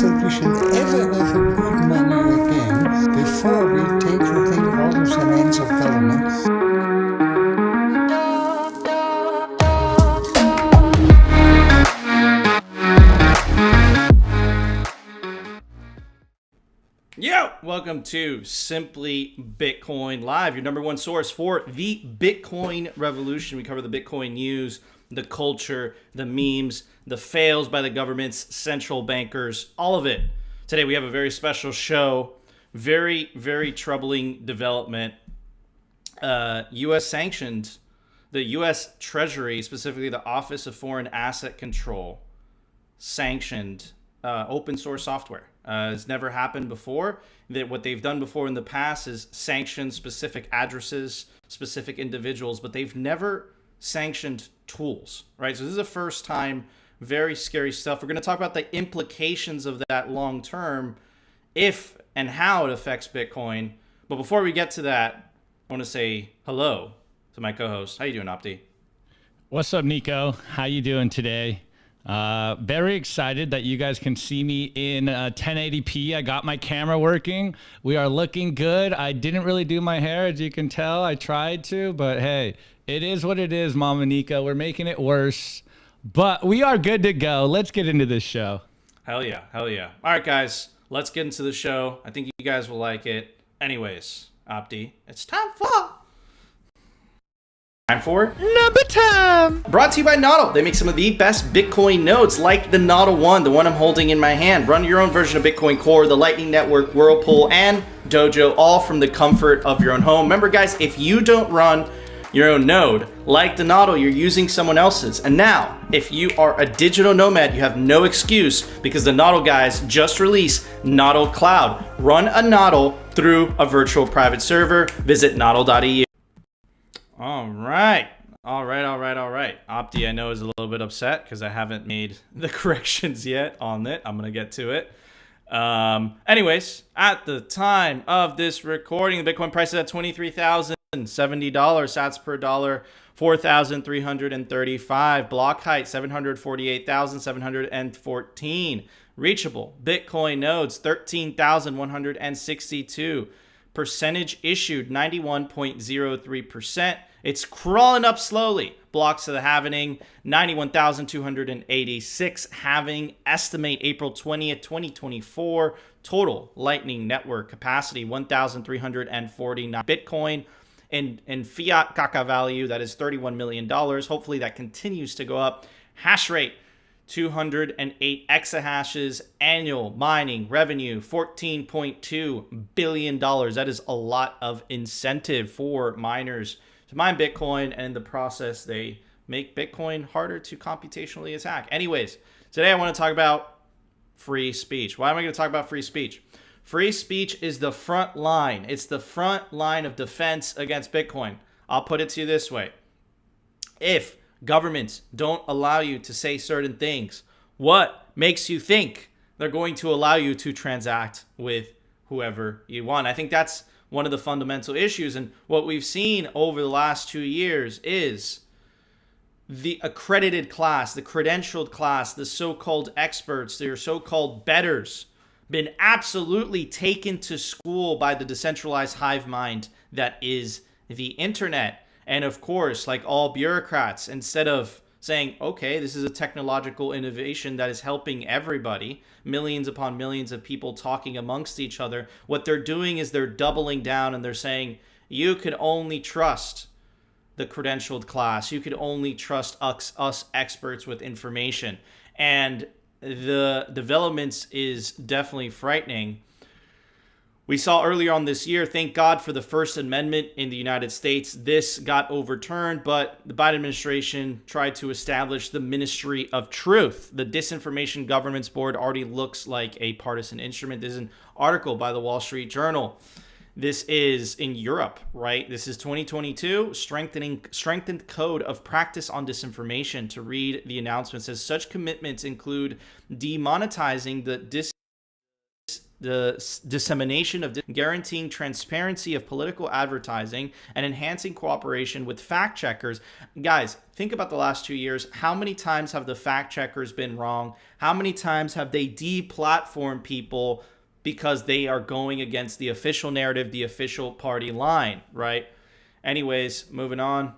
that we should ever have a good money again before we take the thing out of the hands of government. Yo, welcome to Simply Bitcoin Live, your number one source for the Bitcoin revolution. We cover the Bitcoin news, the culture, the memes, the fails by the governments, central bankers, all of it. Today we have a very special show, very, very troubling development. U.S. sanctioned, the U.S. Treasury, specifically the Office of Foreign Asset Control, sanctioned open source software. It's never happened before. That what they've done before in the past is sanction specific addresses, specific individuals, but they've never sanctioned tools, right? So this is the first time. Very scary stuff. We're going to talk about the implications of that long term, if and how it affects Bitcoin. But before we get to that, I want to say hello to my co-host. How you doing, Opti? What's up, Nico? How you doing today? Very excited that you guys can see me in 1080p. I got my camera working. We are looking good. I didn't really do my hair, as you can tell. I tried to, but hey, it is what it is, Mama Nico. We're making it worse, but we are good to go. Let's get into this show. Hell yeah. Hell yeah. All right, guys, let's get into the show. I think you guys will like it. Anyways, Opti, it's time for Number time. Brought to you by Nodl. They make some of the best Bitcoin nodes, like the Nodl One, the one I'm holding in my hand. Run your own version of Bitcoin Core, the Lightning Network, Whirlpool, and Dojo, all from the comfort of your own home. Remember, guys, if you don't run your own node, like the Nodl, you're using someone else's. And now, if you are a digital nomad, you have no excuse, because the Nodl guys just released Nodl Cloud. Run a Nodl through a virtual private server. Visit nodl.eu. All right. Opti, I know, is a little bit upset because I haven't made the corrections yet on it. I'm going to get to it. Anyways, at the time of this recording, the Bitcoin price is at $23,070 sats per dollar, 4,335. Block height, 748,714. Reachable Bitcoin nodes, 13,162. Percentage issued, 91.03%. It's crawling up slowly. Blocks to the halvening, 91,286. Halving, estimate April 20th, 2024. Total Lightning Network capacity, 1,349 Bitcoin. In fiat Kaka value, that is $31 million. Hopefully that continues to go up. Hash rate, 208 exahashes. Annual mining revenue, $14.2 billion. That is a lot of incentive for miners to mine Bitcoin, and in the process, they make Bitcoin harder to computationally attack. Anyways, today I want to talk about free speech. Why am I going to talk about free speech? Free speech is the front line. It's the front line of defense against Bitcoin. I'll put it to you this way. If governments don't allow you to say certain things, what makes you think they're going to allow you to transact with whoever you want? I think that's one of the fundamental issues. And what we've seen over the last 2 years is the accredited class, the credentialed class, the so-called experts, their so-called betters, been absolutely taken to school by the decentralized hive mind that is the internet. And of course, like all bureaucrats, instead of saying, okay, this is a technological innovation that is helping everybody, millions upon millions of people talking amongst each other, what they're doing is they're doubling down and they're saying, you could only trust the credentialed class. You could only trust us experts with information. And the developments is definitely frightening. We saw earlier on this year, thank God for the First Amendment in the United States. This got overturned, but the Biden administration tried to establish the Ministry of Truth. The Disinformation Governance Board already looks like a partisan instrument. This is an article by the Wall Street Journal. This is in Europe, right? This is 2022, strengthened code of practice on disinformation. To read the announcement, says such commitments include demonetizing the dissemination of guaranteeing transparency of political advertising and enhancing cooperation with fact checkers. Guys, think about the last 2 years. How many times have the fact checkers been wrong? How many times have they deplatformed people because they are going against the official narrative, the official party line, right? Anyways, moving on.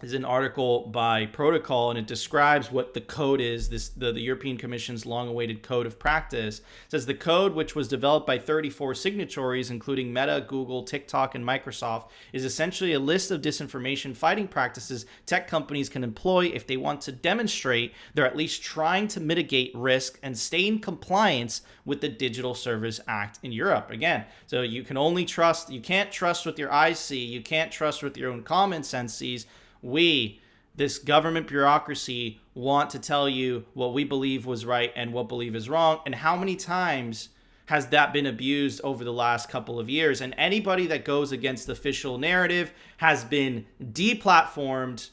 Is an article by Protocol, and it describes what the code is, the European Commission's long-awaited code of practice. It says the code, which was developed by 34 signatories, including Meta, Google, TikTok, and Microsoft, is essentially a list of disinformation fighting practices tech companies can employ if they want to demonstrate they're at least trying to mitigate risk and stay in compliance with the Digital Service Act in Europe. Again, so you can only trust, you can't trust what your eyes see, you can't trust what your own common sense sees. We, this government bureaucracy, want to tell you what we believe was right and what believe is wrong. And how many times has that been abused over the last couple of years? And anybody that goes against the official narrative has been deplatformed,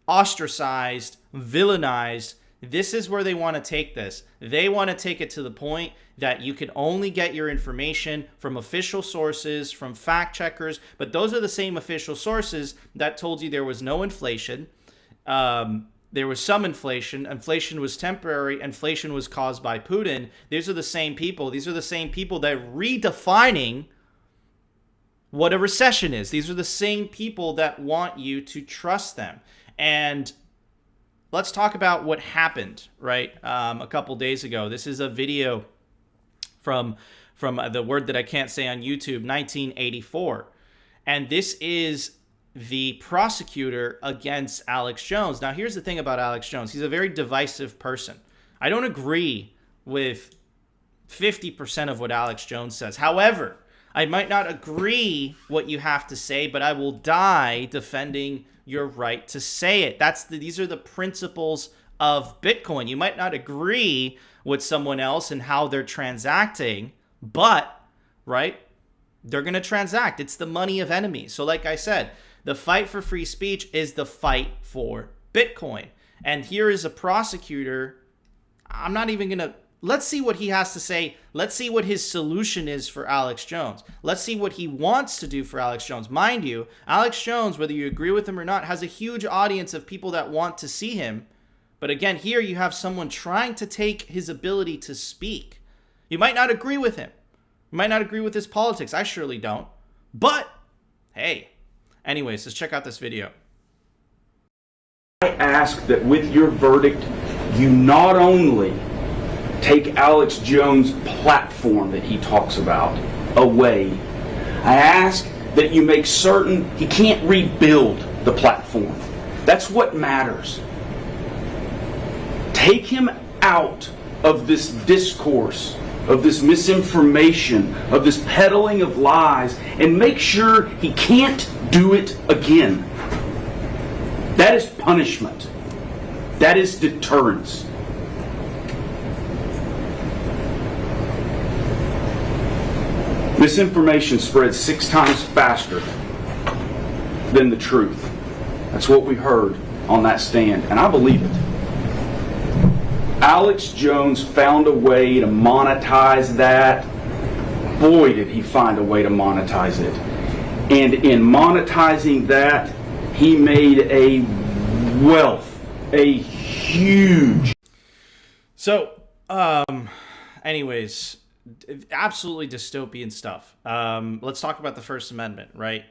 ostracized, villainized. This is where they want to take this. They want to take it to the point that you can only get your information from official sources, from fact checkers, but those are the same official sources that told you there was no inflation. There was some inflation. Inflation was temporary. Inflation was caused by Putin. These are the same people. These are the same people that are redefining what a recession is. These are the same people that want you to trust them. And let's talk about what happened, right? A couple days ago. This is a video from the word that I can't say on YouTube, 1984. And this is the prosecutor against Alex Jones. Now, here's the thing about Alex Jones. He's a very divisive person. I don't agree with 50% of what Alex Jones says. However, I might not agree what you have to say, but I will die defending your right to say it. These are the principles of Bitcoin. You might not agree with someone else and how they're transacting, but, right, they're going to transact. It's the money of enemies. So like I said, the fight for free speech is the fight for Bitcoin. And here is a prosecutor. I'm not even going to, let's see what he has to say. Let's see what his solution is for Alex Jones. Let's see what he wants to do for Alex Jones. Mind you, Alex Jones, whether you agree with him or not, has a huge audience of people that want to see him. But again, here you have someone trying to take his ability to speak. You might not agree with him. You might not agree with his politics. I surely don't. But, hey. Anyways, let's check out this video. I ask that with your verdict, you not only take Alex Jones' platform that he talks about away. I ask that you make certain he can't rebuild the platform. That's what matters. Take him out of this discourse, of this misinformation, of this peddling of lies, and make sure he can't do it again. That is punishment. That is deterrence. Misinformation spreads 6 times faster than the truth. That's what we heard on that stand, and I believe it. Alex Jones found a way to monetize that. Boy, did he find a way to monetize it. And in monetizing that, he made a wealth, a huge. So, anyways, absolutely dystopian stuff. Let's talk about the First Amendment, right?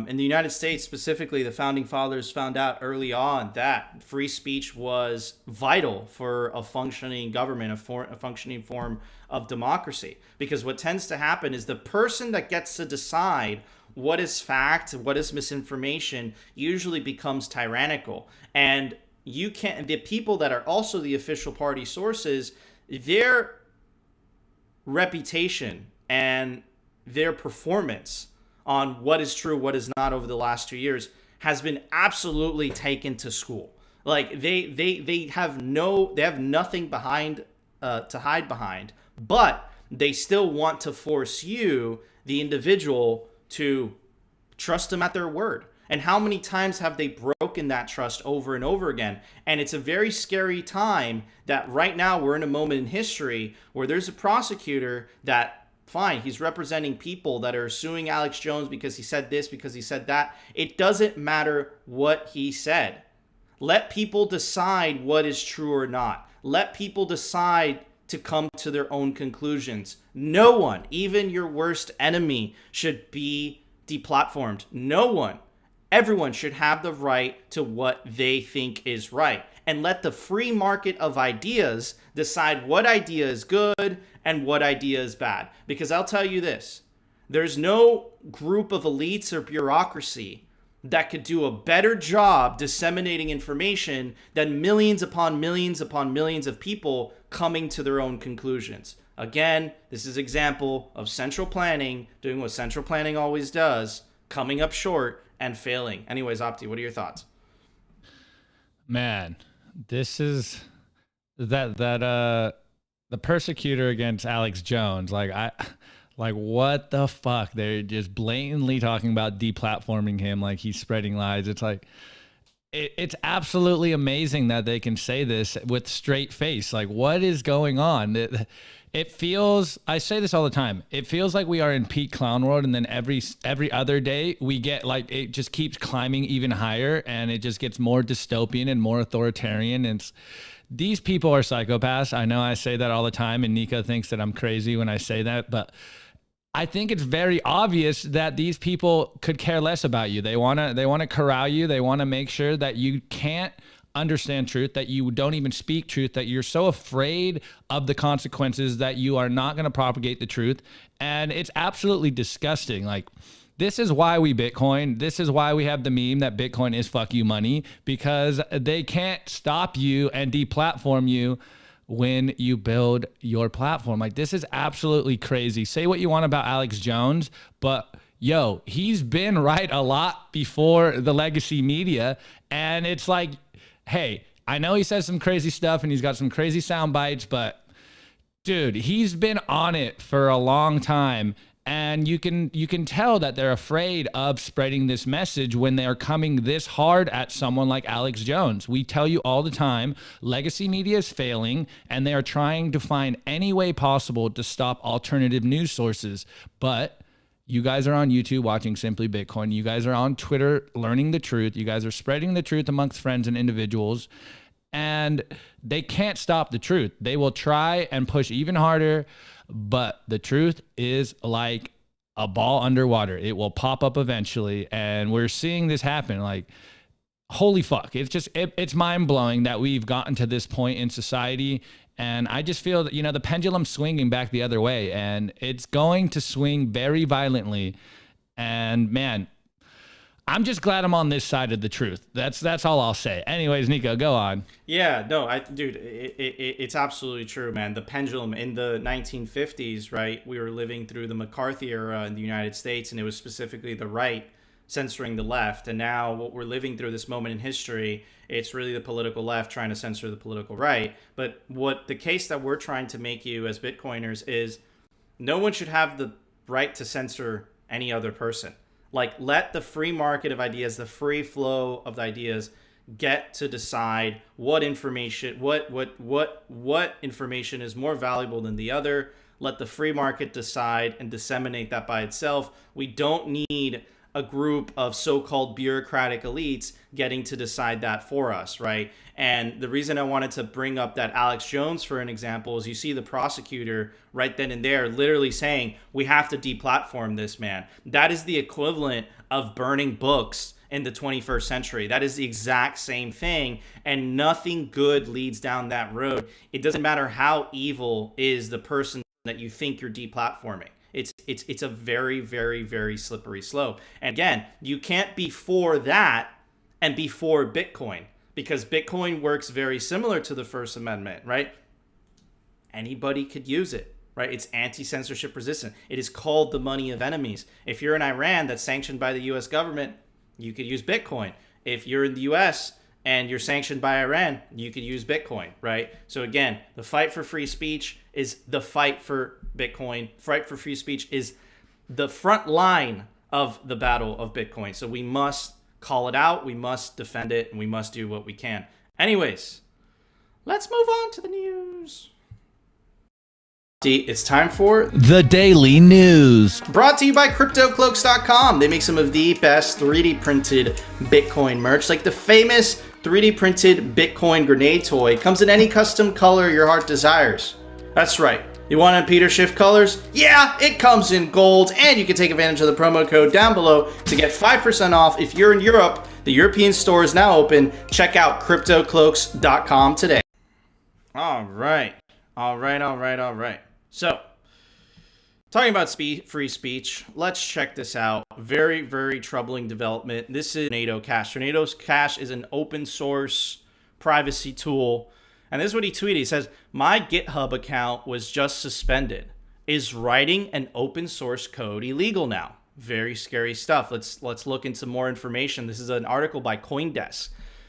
In the United States specifically, the Founding Fathers found out early on that free speech was vital for a functioning government, a functioning form of democracy. Because what tends to happen is the person that gets to decide what is fact, what is misinformation, usually becomes tyrannical. And you can't, the people that are also the official party sources, their reputation and their performance on what is true, what is not over the last 2 years has been absolutely taken to school. Like they have nothing behind to hide behind, but they still want to force you, the individual, to trust them at their word. And how many times have they broken that trust over and over again? And it's a very scary time that right now we're in a moment in history where there's a prosecutor that Fine, he's representing people that are suing Alex Jones because he said this, because he said that. It doesn't matter what he said. Let people decide what is true or not. Let people decide to come to their own conclusions. No one, even your worst enemy, should be deplatformed. No one. Everyone should have the right to what they think is right. And let the free market of ideas decide what idea is good and what idea is bad. Because I'll tell you this, there's no group of elites or bureaucracy that could do a better job disseminating information than millions upon millions upon millions of people coming to their own conclusions. Again, this is an example of central planning doing what central planning always does, coming up short and failing. Anyways, Opti, what are your thoughts? Man, this is the persecutor against Alex Jones. Like what the fuck? They're just blatantly talking about deplatforming him like he's spreading lies. It's like it's absolutely amazing that they can say this with straight face. Like, what is going on? It feels, I say this all the time, it feels like we are in peak clown world, and then every other day we get like, it just keeps climbing even higher, and it just gets more dystopian and more authoritarian. And these people are psychopaths. I know I say that all the time, and Nico thinks that I'm crazy when I say that, but I think it's very obvious that these people could care less about you. They want to corral you. They want to make sure that you can't understand truth, that you don't even speak truth, that you're so afraid of the consequences that you are not going to propagate the truth. And it's absolutely disgusting. Like, this is why we Bitcoin. This is why we have the meme that Bitcoin is fuck you money, because they can't stop you and deplatform you when you build your platform. Like, this is absolutely crazy. Say what you want about Alex Jones, but yo, he's been right a lot before the legacy media. And it's like, hey, I know he says some crazy stuff and he's got some crazy sound bites, but dude, he's been on it for a long time. And you can tell that they're afraid of spreading this message when they are coming this hard at someone like Alex Jones. We tell you all the time, legacy media is failing, and they are trying to find any way possible to stop alternative news sources. But you guys are on YouTube watching Simply Bitcoin. You guys are on Twitter learning the truth. You guys are spreading the truth amongst friends and individuals. And they can't stop the truth. They will try and push even harder, but the truth is like a ball underwater. It will pop up eventually, and we're seeing this happen. Like, holy fuck. It's just, it's mind-blowing that we've gotten to this point in society, and I just feel that, you know, the pendulum's swinging back the other way, and it's going to swing very violently. And man, I'm just glad I'm on this side of the truth. That's all I'll say. Anyways, Nico, go on. Yeah, no, dude, it's absolutely true, man. The pendulum in the 1950s, right? We were living through the McCarthy era in the United States, and it was specifically the right censoring the left. And now what we're living through, this moment in history, it's really the political left trying to censor the political right. But what the case that we're trying to make you as Bitcoiners is, no one should have the right to censor any other person. Like, let the free market of ideas, the free flow of the ideas, get to decide what information, what information is more valuable than the other. Let the free market decide and disseminate that by itself. We don't need a group of so-called bureaucratic elites getting to decide that for us, right? And the reason I wanted to bring up that Alex Jones for an example is you see the prosecutor right then and there literally saying, we have to deplatform this man. That is the equivalent of burning books in the 21st century. That is the exact same thing, and nothing good leads down that road. It doesn't matter how evil is the person that you think you're deplatforming. It's a very, very, very slippery slope. And again, you can't be for that and be for Bitcoin, because Bitcoin works very similar to the First Amendment, right? Anybody could use it, right? It's anti-censorship resistant. It is called the money of enemies. If you're in Iran that's sanctioned by the US government, you could use Bitcoin. If you're in the US and you're sanctioned by Iran, you could use Bitcoin, right? So again, the fight for free speech is the fight for Bitcoin. Fight for free speech is the front line of the battle of Bitcoin. So we must call it out, we must defend it, and we must do what we can. Anyways, let's move on to the news. It's time for The Daily News. brought to you by CryptoCloaks.com. They make some of the best 3D printed Bitcoin merch, like the famous 3D printed Bitcoin grenade toy. Comes in any custom color your heart desires. That's right. You want Peter Schiff colors? Yeah, it comes in gold, and you can take advantage of the promo code down below to get 5% off if you're in Europe. The European store is now open. Check out CryptoCloaks.com today. All right. So, talking about free speech, let's check this out. Very, very troubling development. This is Tornado Cash. Tornado Cash is an open source privacy tool. And this is what he tweeted. He says, my GitHub account was just suspended. Is writing an open source code illegal now? Very scary stuff. Let's look into more information. This is an article by CoinDesk.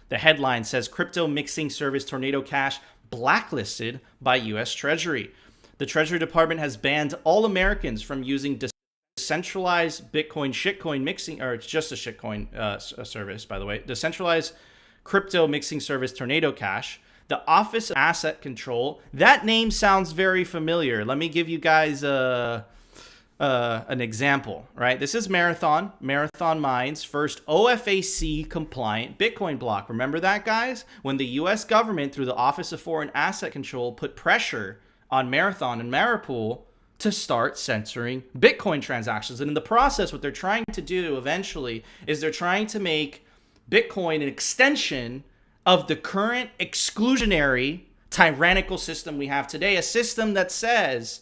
The headline says, crypto mixing service Tornado Cash blacklisted by U.S. Treasury. The Treasury Department has banned all Americans from using decentralized Bitcoin shitcoin mixing, or it's just a shitcoin service, by the way, decentralized crypto mixing service Tornado Cash. The Office of Asset Control. That name sounds very familiar. Let me give you guys an example, right? This is Marathon Mine's first OFAC compliant Bitcoin block. Remember that, guys? When the U.S. government, through the Office of Foreign Asset Control, put pressure on Marathon and Marapool to start censoring Bitcoin transactions. And in the process, what they're trying to do eventually is they're trying to make Bitcoin an extension of the current exclusionary, tyrannical system we have today, a system that says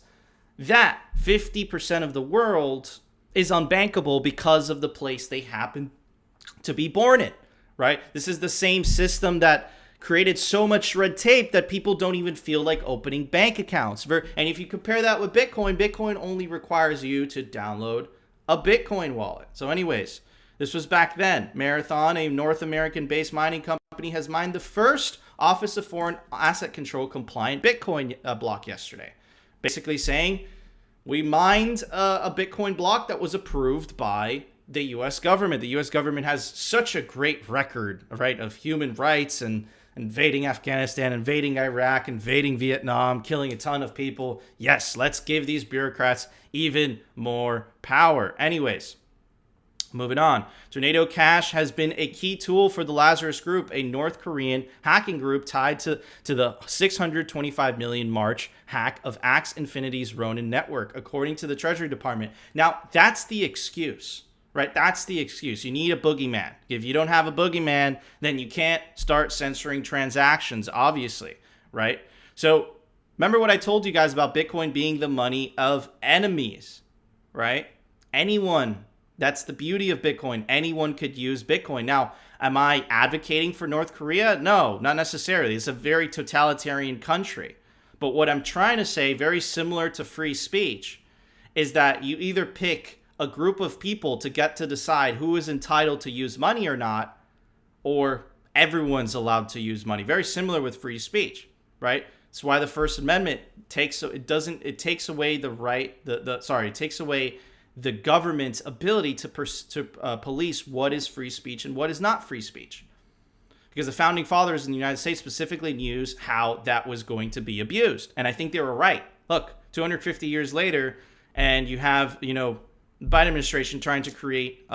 that 50% of the world is unbankable because of the place they happen to be born in, right? This is the same system that created so much red tape that people don't even feel like opening bank accounts. And if you compare that with Bitcoin, Bitcoin only requires you to download a Bitcoin wallet. So anyways, this was back then. Marathon, a North American-based mining company, has mined the first Office of Foreign Asset Control compliant Bitcoin block yesterday. Basically saying, we mined a Bitcoin block that was approved by the U.S. government. The U.S. government has such a great record, right, of human rights and invading Afghanistan, invading Iraq, invading Vietnam, killing a ton of people. Yes, let's give these bureaucrats even more power. Anyways, moving on. Tornado Cash has been a key tool for the Lazarus Group, a North Korean hacking group tied to the 625 million March hack of Axie Infinity's Ronin network, according to the Treasury Department. Now, that's the excuse, right? That's the excuse. You need a boogeyman. If you don't have a boogeyman, then you can't start censoring transactions, obviously, right? So remember what I told you guys about Bitcoin being the money of enemies, right? Anyone. That's the beauty of Bitcoin. Anyone could use Bitcoin. Now, am I advocating for North Korea? No, not necessarily. It's a very totalitarian country. But what I'm trying to say, very similar to free speech, is that you either pick a group of people to get to decide who is entitled to use money or not, or everyone's allowed to use money. Very similar with free speech, right? That's why the First Amendment takes away the government's ability to police what is free speech and what is not free speech. Because the founding fathers in the United States specifically knew how that was going to be abused. And I think they were right. Look, 250 years later, and you have, the Biden administration trying to create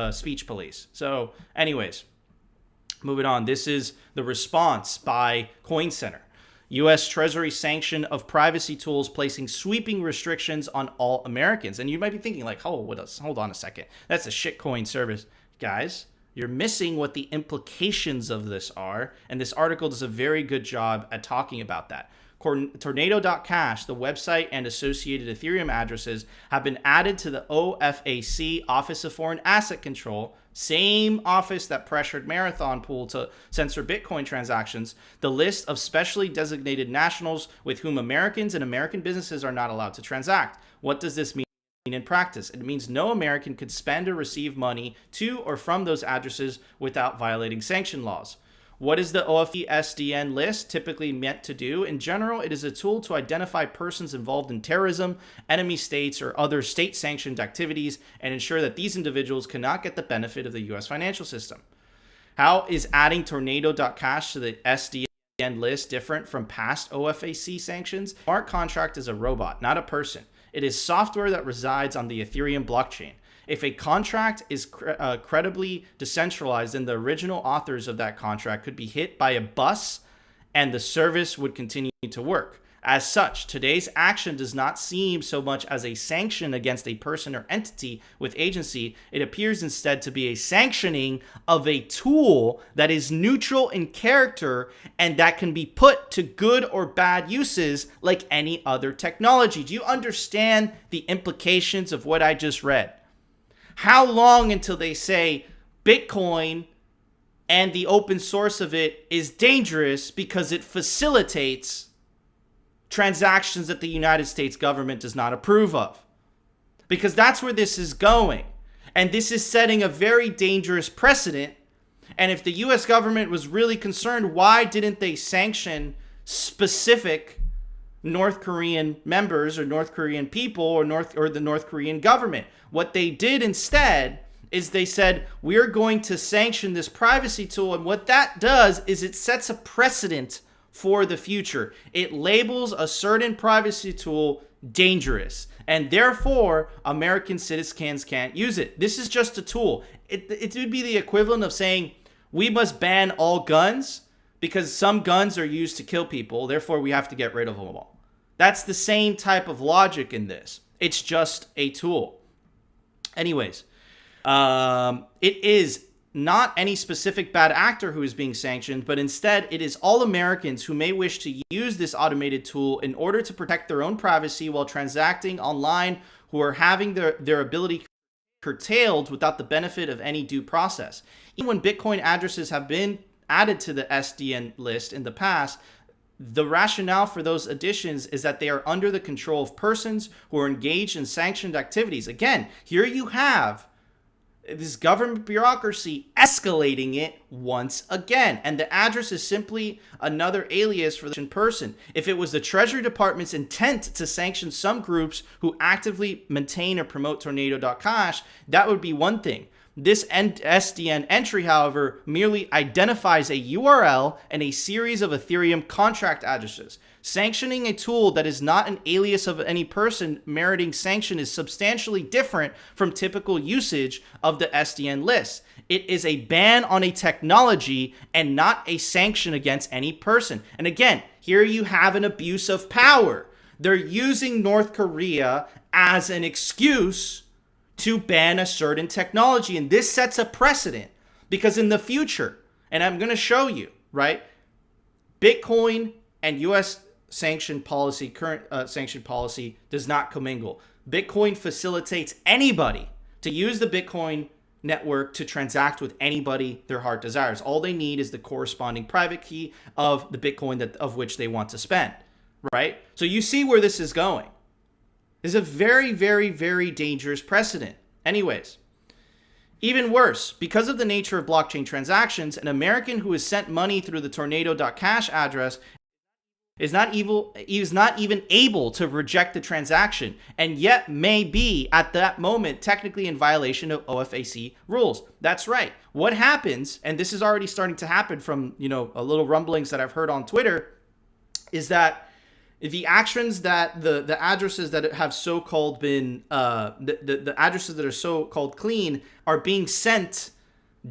speech police. So anyways, moving on. This is the response by Coincenter. U.S. Treasury sanction of privacy tools placing sweeping restrictions on all Americans. And you might be thinking like, hold on a second. That's a shitcoin service. Guys, you're missing what the implications of this are. And this article does a very good job at talking about that. Tornado.cash, the website and associated Ethereum addresses have been added to the OFAC, Office of Foreign Asset Control, same office that pressured Marathon Pool to censor Bitcoin transactions, the list of specially designated nationals with whom Americans and American businesses are not allowed to transact. What does this mean in practice? It means no American could spend or receive money to or from those addresses without violating sanction laws. What is the OFAC list typically meant to do? In general, it is a tool to identify persons involved in terrorism, enemy states, or other state-sanctioned activities and ensure that these individuals cannot get the benefit of the U.S. financial system. How is adding Tornado.cash to the SDN list different from past OFAC sanctions? Smart contract is a robot, not a person. It is software that resides on the Ethereum blockchain. If a contract is credibly decentralized, then the original authors of that contract could be hit by a bus and the service would continue to work. As such, today's action does not seem so much as a sanction against a person or entity with agency. It appears instead to be a sanctioning of a tool that is neutral in character and that can be put to good or bad uses like any other technology. Do you understand the implications of what I just read? How long until they say Bitcoin and the open source of it is dangerous because it facilitates transactions that the United States government does not approve of? Because that's where this is going. And this is setting a very dangerous precedent. And if the US government was really concerned, why didn't they sanction specific North Korean members or North Korean people or the North Korean government? What they did instead is they said, we're going to sanction this privacy tool. And what that does is it sets a precedent for the future. It labels a certain privacy tool dangerous, and therefore American citizens can't use it. This is just a tool. It would be the equivalent of saying we must ban all guns because some guns are used to kill people, therefore we have to get rid of them all. That's the same type of logic in this. It's just a tool. Anyways, it is not any specific bad actor who is being sanctioned, but instead it is all Americans who may wish to use this automated tool in order to protect their own privacy while transacting online, who are having their ability curtailed without the benefit of any due process. Even when Bitcoin addresses have been added to the SDN list in the past, the rationale for those additions is that they are under the control of persons who are engaged in sanctioned activities. Again, here you have this government bureaucracy escalating it once again. And the address is simply another alias for the person. If it was the Treasury Department's intent to sanction some groups who actively maintain or promote Tornado.cash, that would be one thing. This SDN entry, however, merely identifies a URL and a series of Ethereum contract addresses. Sanctioning a tool that is not an alias of any person meriting sanction is substantially different from typical usage of the SDN list. It is a ban on a technology and not a sanction against any person. And again, here you have an abuse of power. They're using North Korea as an excuse to ban a certain technology. And this sets a precedent because in the future, and I'm going to show you, right? Bitcoin and US sanctioned policy, current sanctioned policy does not commingle. Bitcoin facilitates anybody to use the Bitcoin network to transact with anybody their heart desires. All they need is the corresponding private key of the Bitcoin of which they want to spend, right? So you see where this is going. Is a very, very, very dangerous precedent. Anyways, even worse, because of the nature of blockchain transactions, an American who has sent money through the Tornado.cash address is not even able to reject the transaction, and yet may be at that moment technically in violation of OFAC rules. That's right. What happens, and this is already starting to happen from a little rumblings that I've heard on Twitter, is that the actions that the addresses that have so-called been the addresses that are so-called clean are being sent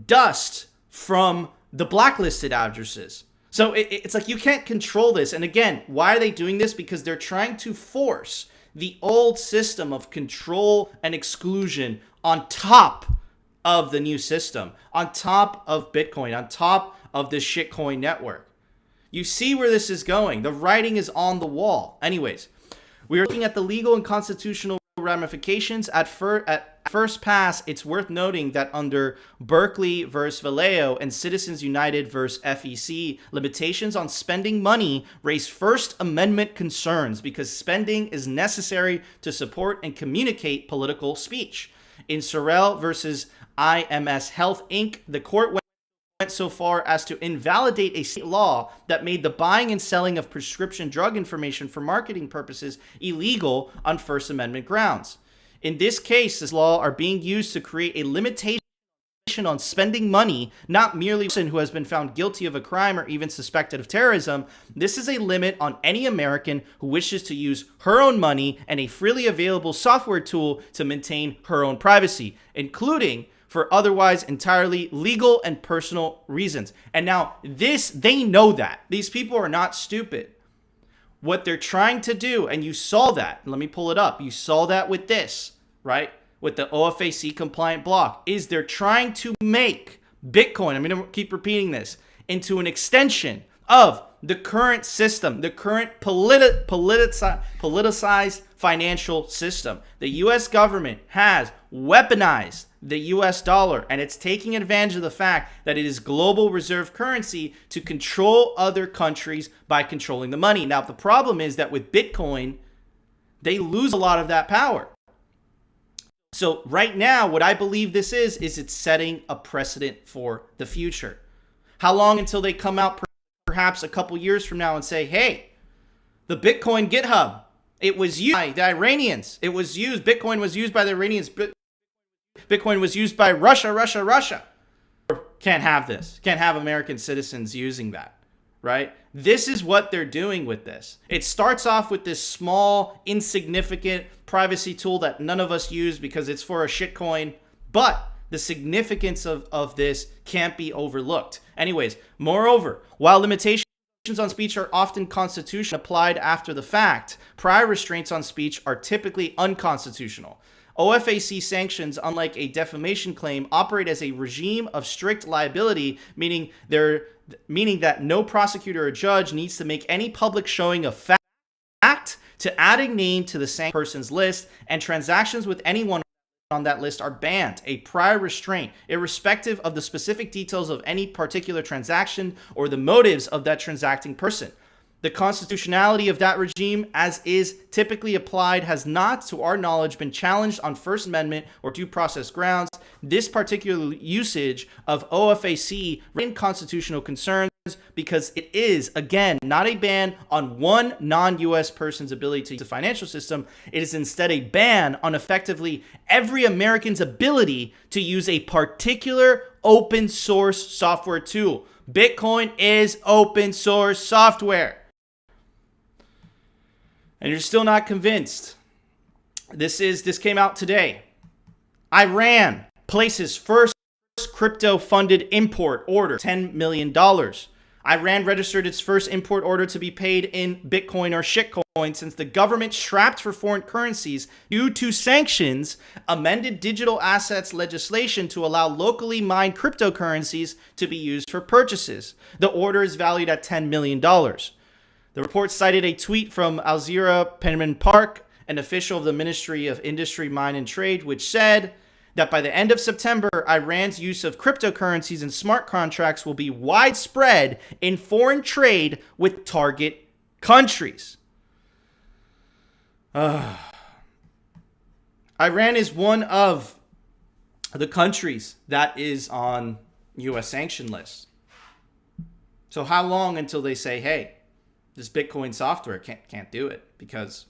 dust from the blacklisted addresses. So it's like you can't control this. And again, why are they doing this? Because they're trying to force the old system of control and exclusion on top of the new system, on top of Bitcoin, on top of this shitcoin network. You see where this is going. The writing is on the wall. Anyways, we are looking at the legal and constitutional ramifications. At first pass, it's worth noting that under Berkeley versus Vallejo and Citizens United versus FEC, limitations on spending money raise First Amendment concerns because spending is necessary to support and communicate political speech. In Sorrell versus IMS Health Inc., the court went so far as to invalidate a state law that made the buying and selling of prescription drug information for marketing purposes illegal on First Amendment grounds. In this case, this law are being used to create a limitation limitation on spending money, not merely a person who has been found guilty of a crime or even suspected of terrorism. This is a limit on any American who wishes to use her own money and a freely available software tool to maintain her own privacy, including for otherwise entirely legal and personal reasons. And now this, they know that. These people are not stupid. What they're trying to do, and you saw that, let me pull it up. You saw that with this, right? With the OFAC compliant block, is they're trying to make Bitcoin, I'm going to keep repeating this, into an extension of the current system, the current politicized financial system. The US government has weaponized the US dollar, and it's taking advantage of the fact that it is global reserve currency to control other countries by controlling the money. Now, the problem is that with Bitcoin, they lose a lot of that power. So right now, what I believe this is it's setting a precedent for the future. How long until they come out perhaps a couple years from now and say, hey, the Bitcoin GitHub, it was used by the Iranians. It was used, Bitcoin was used by the Iranians. Bitcoin was used by Russia. Can't have this. Can't have American citizens using that, right? This is what they're doing with this. It starts off with this small, insignificant privacy tool that none of us use because it's for a shitcoin, but the significance of this can't be overlooked. Anyways, moreover, while limitations on speech are often constitutional applied after the fact, prior restraints on speech are typically unconstitutional. OFAC sanctions, unlike a defamation claim, operate as a regime of strict liability, meaning that no prosecutor or judge needs to make any public showing of fact to add a name to the sanctioned person's list, and transactions with anyone on that list are banned. A prior restraint, irrespective of the specific details of any particular transaction or the motives of that transacting person. The constitutionality of that regime, as is typically applied, has not, to our knowledge, been challenged on First Amendment or due process grounds. This particular usage of OFAC in constitutional concerns because it is, again, not a ban on one non-US person's ability to use the financial system. It is instead a ban on effectively every American's ability to use a particular open source software tool. Bitcoin is open source software. And you're still not convinced. This came out today. Iran places first crypto-funded import order, $10 million. Iran registered its first import order to be paid in Bitcoin or shitcoin since the government, strapped for foreign currencies due to sanctions, amended digital assets legislation to allow locally mined cryptocurrencies to be used for purchases. The order is valued at $10 million. The report cited a tweet from Alzira Penman Park, an official of the Ministry of Industry, Mine and Trade, which said that by the end of September, Iran's use of cryptocurrencies and smart contracts will be widespread in foreign trade with target countries. Iran is one of the countries that is on U.S. sanction list. So how long until they say, hey, this Bitcoin software can't do it because,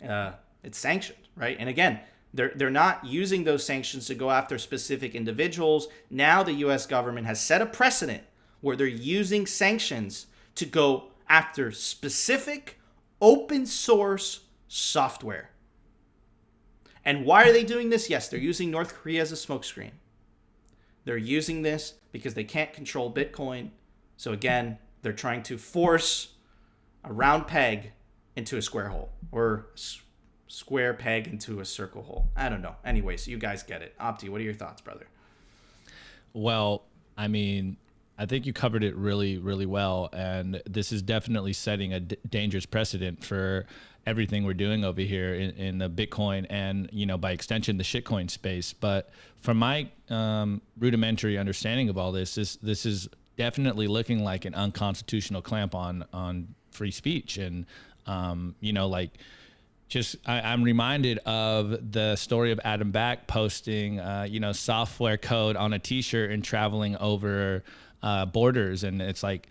it's sanctioned, right? And again, they're not using those sanctions to go after specific individuals. Now the U.S. government has set a precedent where they're using sanctions to go after specific open source software. And why are they doing this? Yes, they're using North Korea as a smokescreen. They're using this because they can't control Bitcoin. So again, they're trying to force a round peg into a square hole, or square peg into a circle hole. I don't know. Anyways, you guys get it. Opti, what are your thoughts, brother? Well, I mean, I think you covered it really, really well. And this is definitely setting a dangerous precedent for everything we're doing over here in the Bitcoin and, by extension, the shitcoin space. But from my rudimentary understanding of all this is definitely looking like an unconstitutional clamp on free speech. And, I'm reminded of the story of Adam Back posting, software code on a t-shirt and traveling over borders. And it's like,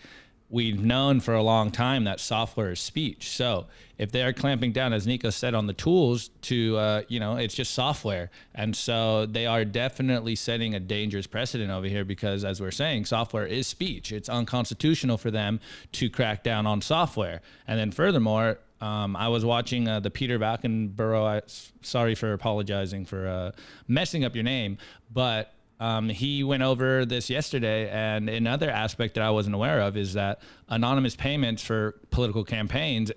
we've known for a long time that software is speech. So if they are clamping down, as Nico said, on the tools to, it's just software. And so they are definitely setting a dangerous precedent over here because, as we're saying, software is speech. It's unconstitutional for them to crack down on software. And then furthermore, I was watching the Peter Valkenborough. Sorry for apologizing for messing up your name, but he went over this yesterday, and another aspect that I wasn't aware of is that anonymous payments for political campaigns,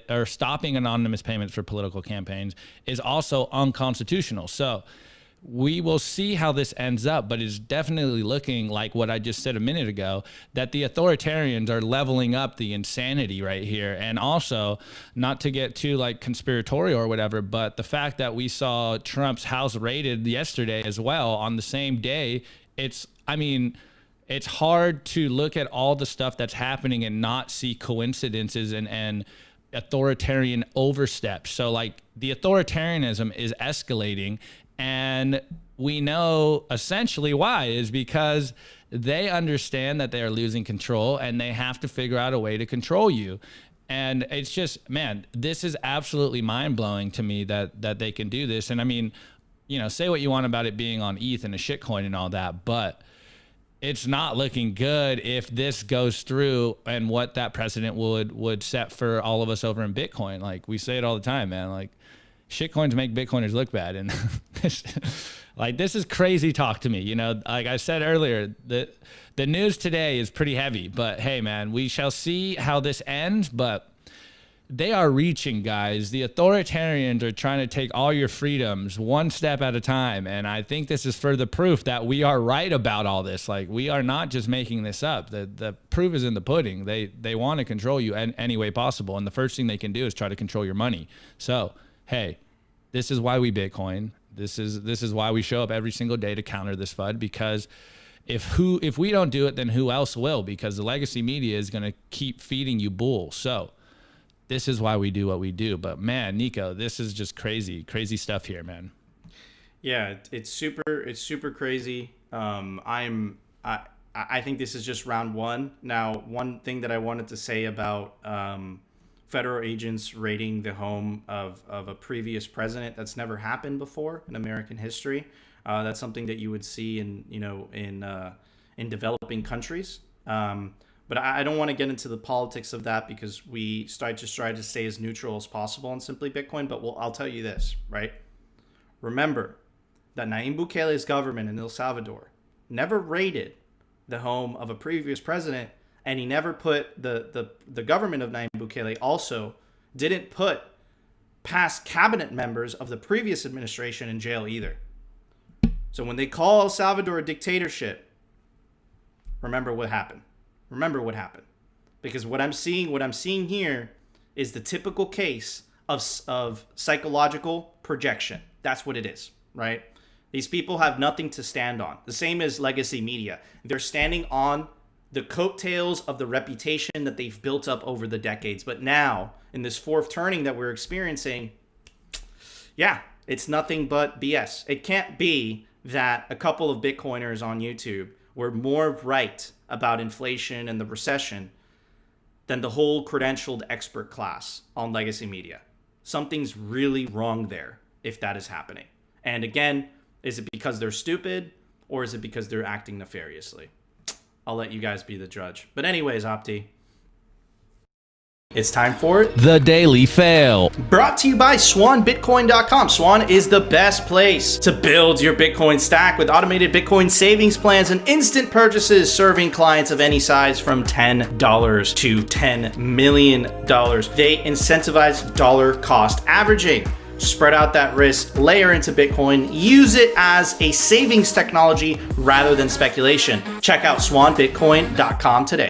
or stopping anonymous payments for political campaigns, is also unconstitutional. So we will see how this ends up, but it's definitely looking like what I just said a minute ago, that the authoritarians are leveling up the insanity right here. And also, not to get too like conspiratorial or whatever, but the fact that we saw Trump's house raided yesterday as well on the same day, it's hard to look at all the stuff that's happening and not see coincidences and authoritarian oversteps. So like the authoritarianism is escalating, and we know essentially why is because they understand that they are losing control and they have to figure out a way to control you. And it's just, man, this is absolutely mind blowing to me that they can do this. And I mean, say what you want about it being on ETH and a shitcoin and all that, but it's not looking good if this goes through and what that precedent would set for all of us over in Bitcoin. Like we say it all the time, man, like, shitcoins make Bitcoiners look bad. And this is crazy talk to me. Like I said earlier, the news today is pretty heavy, but hey, man, we shall see how this ends. But they are reaching, guys. The authoritarians are trying to take all your freedoms one step at a time. And I think this is further proof that we are right about all this. Like, we are not just making this up. The proof is in the pudding. They want to control you in any way possible. And the first thing they can do is try to control your money. So, hey, this is why we Bitcoin. This is why we show up every single day to counter this FUD, because if we don't do it, then who else will? Because the legacy media is going to keep feeding you bull. So this is why we do what we do. But man, Nico, this is just crazy stuff here, man. Yeah, it's super crazy. I think this is just round one. Now, one thing that I wanted to say about federal agents raiding the home of a previous president, that's never happened before in American history. That's something that you would see in developing countries. But I don't want to get into the politics of that because we try to stay as neutral as possible on Simply Bitcoin. But I'll tell you this, right? Remember that Nayib Bukele's government in El Salvador never raided the home of a previous president. And he never put the government of Nayib Bukele also didn't put past cabinet members of the previous administration in jail either. So when they call El Salvador a dictatorship, remember what happened. Because what I'm seeing here is the typical case of psychological projection. That's what it is, right? These people have nothing to stand on. The same as legacy media. They're standing on the coattails of the reputation that they've built up over the decades. But now, in this fourth turning that we're experiencing, yeah, it's nothing but BS. It can't be that a couple of Bitcoiners on YouTube were more right about inflation and the recession than the whole credentialed expert class on legacy media. Something's really wrong there if that is happening. And again, is it because they're stupid or is it because they're acting nefariously? I'll let you guys be the judge. But anyways, Opti, it's time for The Daily Fail. Brought to you by SwanBitcoin.com. Swan is the best place to build your Bitcoin stack with automated Bitcoin savings plans and instant purchases serving clients of any size from $10 to $10 million. They incentivize dollar cost averaging. Spread out that risk, layer into Bitcoin, use it as a savings technology rather than speculation. Check out SwanBitcoin.com today.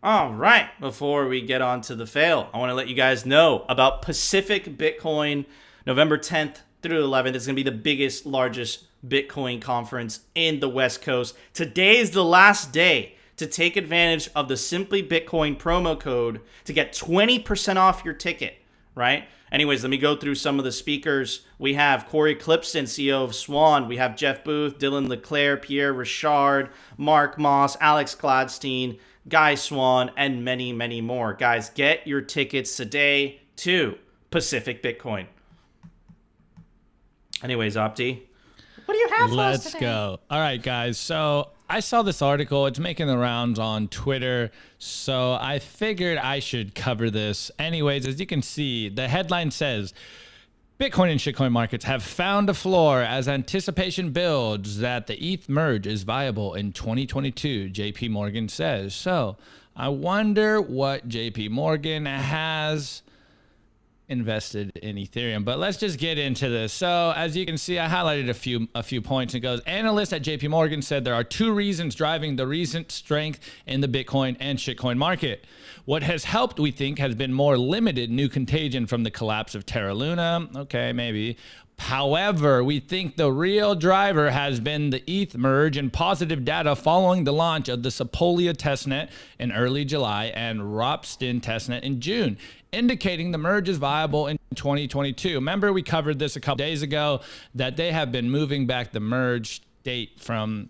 All right, before we get on to the fail, I want to let you guys know about Pacific Bitcoin, November 10th through 11th. It's going to be the biggest, largest Bitcoin conference in the West Coast. Today is the last day to take advantage of the Simply Bitcoin promo code to get 20% off your ticket, right? Anyways, let me go through some of the speakers. We have Corey Clipston, CEO of Swan. We have Jeff Booth, Dylan Leclerc, Pierre Richard, Mark Moss, Alex Gladstein. Guy Swan, and many, many more. Guys, get your tickets today to Pacific Bitcoin. Anyways, Opti, what do you have for us Let's today? go. All right, guys. So I saw this article. It's making the rounds on Twitter. So I figured I should cover this. Anyways, as you can see, the headline says, Bitcoin and shitcoin markets have found a floor as anticipation builds that the ETH merge is viable in 2022, JP Morgan says. So I wonder what JP Morgan has invested in Ethereum, but let's just get into this. So as you can see, I highlighted a few points. It goes, analysts at JP Morgan said there are two reasons driving the recent strength in the Bitcoin and shitcoin market. What has helped, we think, has been more limited new contagion from the collapse of Terra Luna. Okay, maybe. However, we think the real driver has been the ETH merge and positive data following the launch of the Sepolia testnet in early July and Ropsten testnet in June, indicating the merge is viable in 2022. Remember, we covered this a couple days ago, that they have been moving back the merge date from,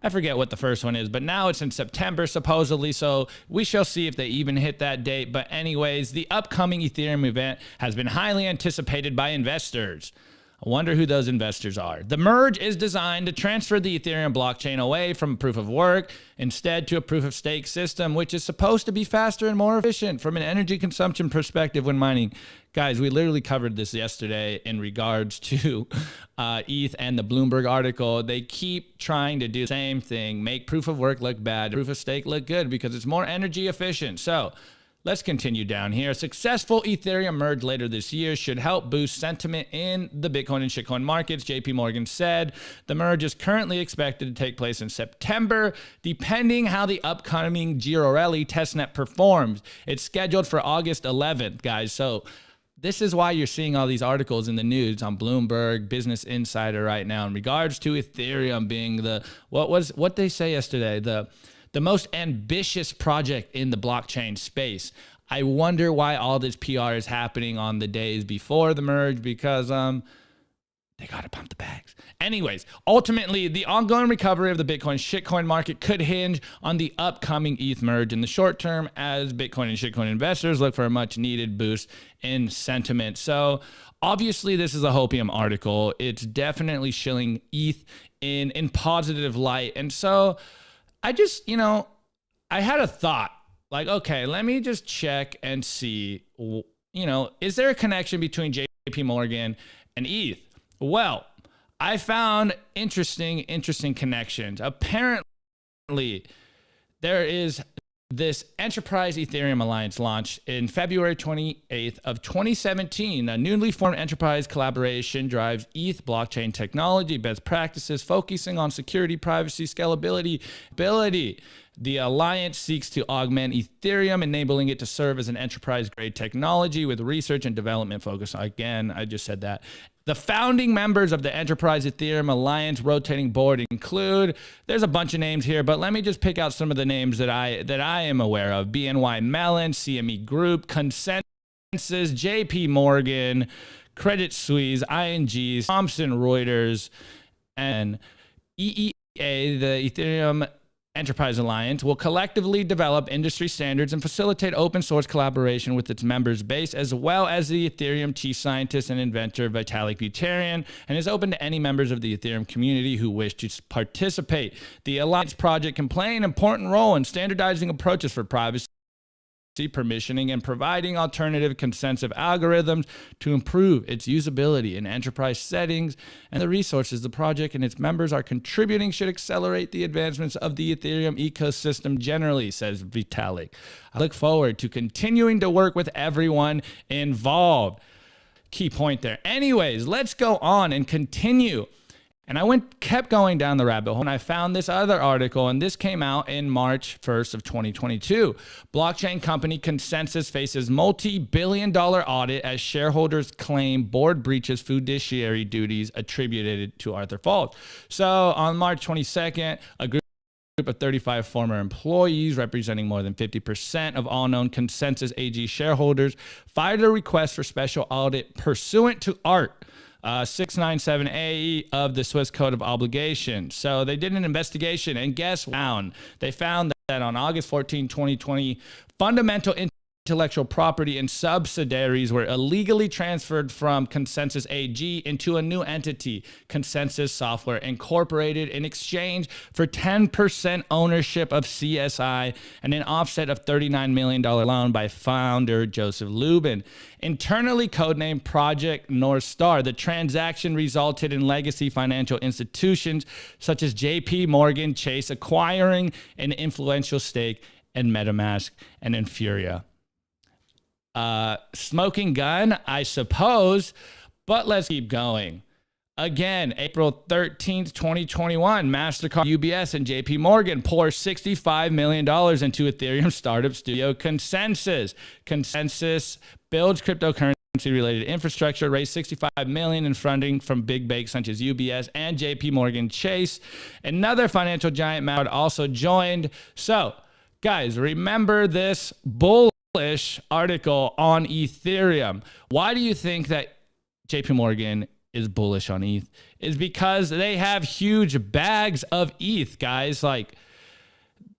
I forget what the first one is, but now it's in September supposedly, so we shall see if they even hit that date. But anyways, the upcoming Ethereum event has been highly anticipated by investors. I wonder who those investors are. The merge is designed to transfer the Ethereum blockchain away from proof of work instead to a proof of stake system, which is supposed to be faster and more efficient from an energy consumption perspective when mining. Guys, we literally covered this yesterday in regards to ETH and the Bloomberg article. They keep trying to do the same thing, make proof of work look bad, proof of stake look good because it's more energy efficient. So let's continue down here. A successful Ethereum merge later this year should help boost sentiment in the Bitcoin and shitcoin markets, JP Morgan said. The merge is currently expected to take place in September, depending how the upcoming Girarelli testnet performs. It's scheduled for August 11th, guys. So this is why you're seeing all these articles in the news on Bloomberg, Business Insider right now in regards to Ethereum being the, what they say yesterday, the most ambitious project in the blockchain space. I wonder why all this PR is happening on the days before the merge, because they got to pump the bags. Anyways, ultimately, the ongoing recovery of the Bitcoin shitcoin market could hinge on the upcoming ETH merge in the short term as Bitcoin and shitcoin investors look for a much needed boost in sentiment. So obviously, this is a Hopium article. It's definitely shilling ETH in positive light. And so I just, I had a thought like, okay, let me just check and see, is there a connection between JP Morgan and ETH? Well, I found interesting connections. Apparently, there is this Enterprise Ethereum Alliance launched in February 28th of 2017. A newly formed enterprise collaboration drives ETH blockchain technology best practices, focusing on security, privacy, scalability, ability. The alliance seeks to augment Ethereum, enabling it to serve as an enterprise-grade technology with research and development focus. Again, I just said that. The founding members of the Enterprise Ethereum Alliance rotating board include, there's a bunch of names here, but let me just pick out some of the names that I am aware of. BNY Mellon, CME Group, Consensus, JP Morgan, Credit Suisse, ING, Thomson Reuters, and EEA, the Ethereum Enterprise Alliance, will collectively develop industry standards and facilitate open source collaboration with its members base, as well as the Ethereum chief scientist and inventor Vitalik Buterin, and is open to any members of the Ethereum community who wish to participate. The Alliance project can play an important role in standardizing approaches for privacy, permissioning, and providing alternative consensus algorithms to improve its usability in enterprise settings, and the resources the project and its members are contributing should accelerate the advancements of the Ethereum ecosystem generally, says Vitalik. I look forward to continuing to work with everyone involved. Key point there. Anyways, let's go on and continue. And I kept going down the rabbit hole, and I found this other article, and this came out in March 1st of 2022. Blockchain company Consensus faces multi-billion-dollar audit as shareholders claim board breaches fiduciary duties attributed to Arthur Falls. So on March 22nd, a group of 35 former employees representing more than 50% of all known Consensus AG shareholders filed a request for special audit pursuant to ART. 697A of the Swiss Code of Obligation. So they did an investigation, and guess what? They found that on August 14, 2020, fundamental intellectual property and subsidiaries were illegally transferred from Consensus AG into a new entity, Consensus Software Incorporated, in exchange for 10% ownership of CSI and an offset of $39 million loan by founder Joseph Lubin. Internally codenamed Project North Star, the transaction resulted in legacy financial institutions such as JP Morgan Chase acquiring an influential stake in MetaMask and Infuria. Smoking gun, I suppose, but let's keep going. Again, April 13th, 2021, MasterCard, UBS, and JP Morgan pour $65 million into Ethereum startup studio Consensus. Consensus builds cryptocurrency-related infrastructure, raised $65 million in funding from big banks such as UBS and JP Morgan Chase. Another financial giant also joined. So, guys, remember this bullish article on Ethereum. Why do you think that JP Morgan is bullish on ETH? Is because they have huge bags of ETH, guys. Like,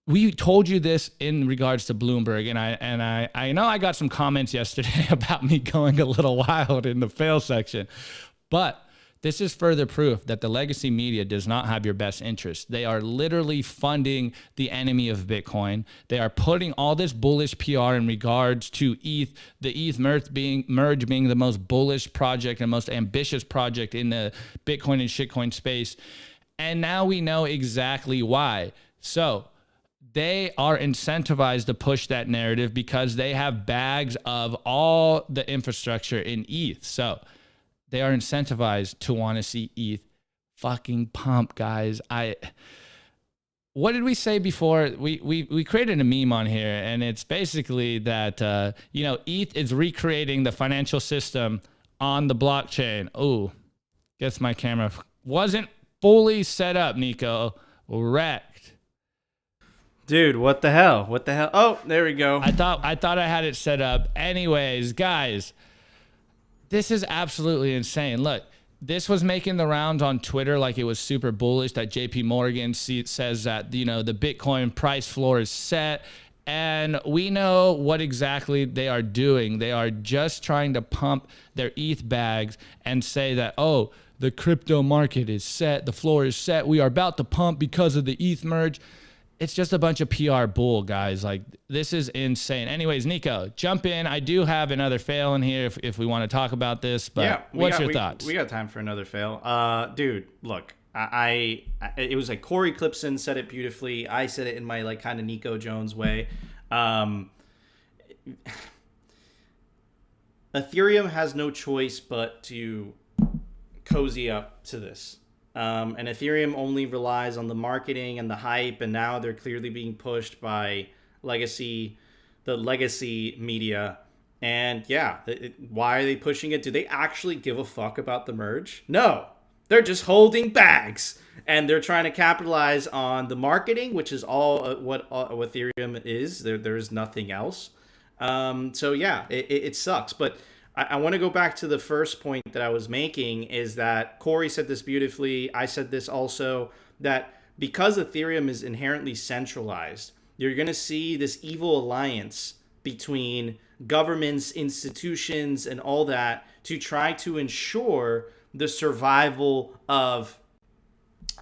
we told you this in regards to Bloomberg, and I know I got some comments yesterday about me going a little wild in the fail section, but this is further proof that the legacy media does not have your best interest. They are literally funding the enemy of Bitcoin. They are putting all this bullish PR in regards to ETH, the ETH merge being the most bullish project and most ambitious project in the Bitcoin and shitcoin space. And now we know exactly why. So they are incentivized to push that narrative because they have bags of all the infrastructure in ETH. So they are incentivized to want to see ETH fucking pump, guys. What did we say before? We created a meme on here, and it's basically that ETH is recreating the financial system on the blockchain. Oh, guess my camera wasn't fully set up, Nico. Wrecked. Dude, what the hell? What the hell? Oh, there we go. I thought I had it set up. Anyways, guys, this is absolutely insane. Look, this was making the rounds on Twitter like it was super bullish that JP Morgan says that, the Bitcoin price floor is set. And we know what exactly they are doing. They are just trying to pump their ETH bags and say that, oh, the crypto market is set. The floor is set. We are about to pump because of the ETH merge. It's just a bunch of PR bull, guys. Like, this is insane. Anyways, Nico, jump in. I do have another fail in here if we want to talk about this, but yeah, what's your thoughts? We got time for another fail. Dude, look, it was like Corey Clipson said it beautifully. I said it in my like kind of Nico Jones way. Ethereum has no choice but to cozy up to this. And Ethereum only relies on the marketing and the hype, and now they're clearly being pushed by the legacy media. And yeah, why are they pushing it? Do they actually give a fuck about the merge? No, they're just holding bags, and they're trying to capitalize on the marketing, which is all what Ethereum is. There's nothing else. So yeah, it sucks, but I want to go back to the first point that I was making, is that Corey said this beautifully. I said this also, that because Ethereum is inherently centralized, you're going to see this evil alliance between governments, institutions, and all that to try to ensure the survival of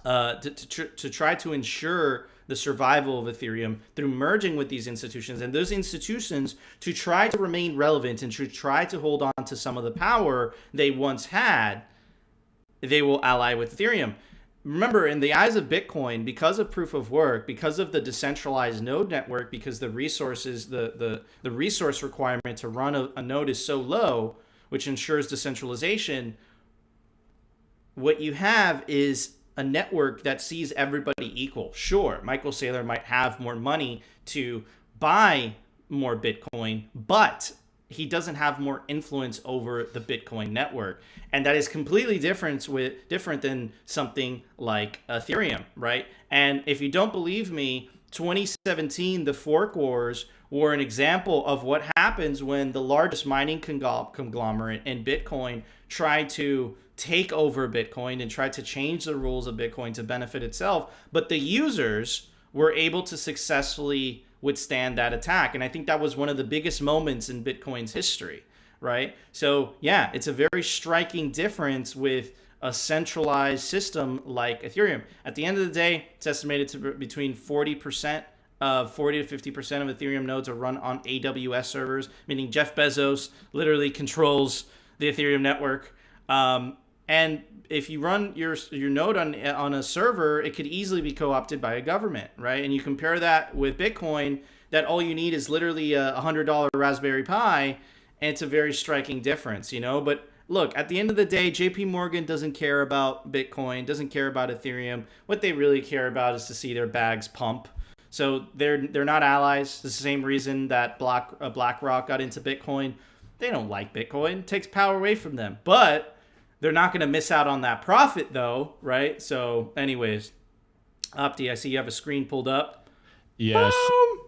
to try to ensure the survival of Ethereum through merging with these institutions, and those institutions to try to remain relevant and to try to hold on to some of the power they once had. They will ally with Ethereum. Remember, in the eyes of Bitcoin, because of proof of work, because of the decentralized node network, because the resources, the resource requirement to run a node is so low, which ensures decentralization, what you have is a network that sees everybody equal. Sure, Michael Saylor might have more money to buy more Bitcoin, but he doesn't have more influence over the Bitcoin network. And that is completely different than something like Ethereum, right? And if you don't believe me, 2017, the fork wars were an example of what happens when the largest mining conglomerate in Bitcoin tried to take over Bitcoin and tried to change the rules of Bitcoin to benefit itself. But the users were able to successfully withstand that attack. And I think that was one of the biggest moments in Bitcoin's history, right? So yeah, it's a very striking difference with a centralized system like Ethereum. At the end of the day, it's estimated to be between 40 to 50% of Ethereum nodes are run on AWS servers, meaning Jeff Bezos literally controls the Ethereum network. And if you run your node on a server, it could easily be co-opted by a government, right? And you compare that with Bitcoin, that all you need is literally a $100 Raspberry Pi, and it's a very striking difference, you know? But look, at the end of the day, JP Morgan doesn't care about Bitcoin, doesn't care about Ethereum. What they really care about is to see their bags pump. So they're not allies. It's the same reason that BlackRock got into Bitcoin. They don't like Bitcoin. It takes power away from them. But they're not going to miss out on that profit, though, right? So anyways, Opti, I see you have a screen pulled up. Yes.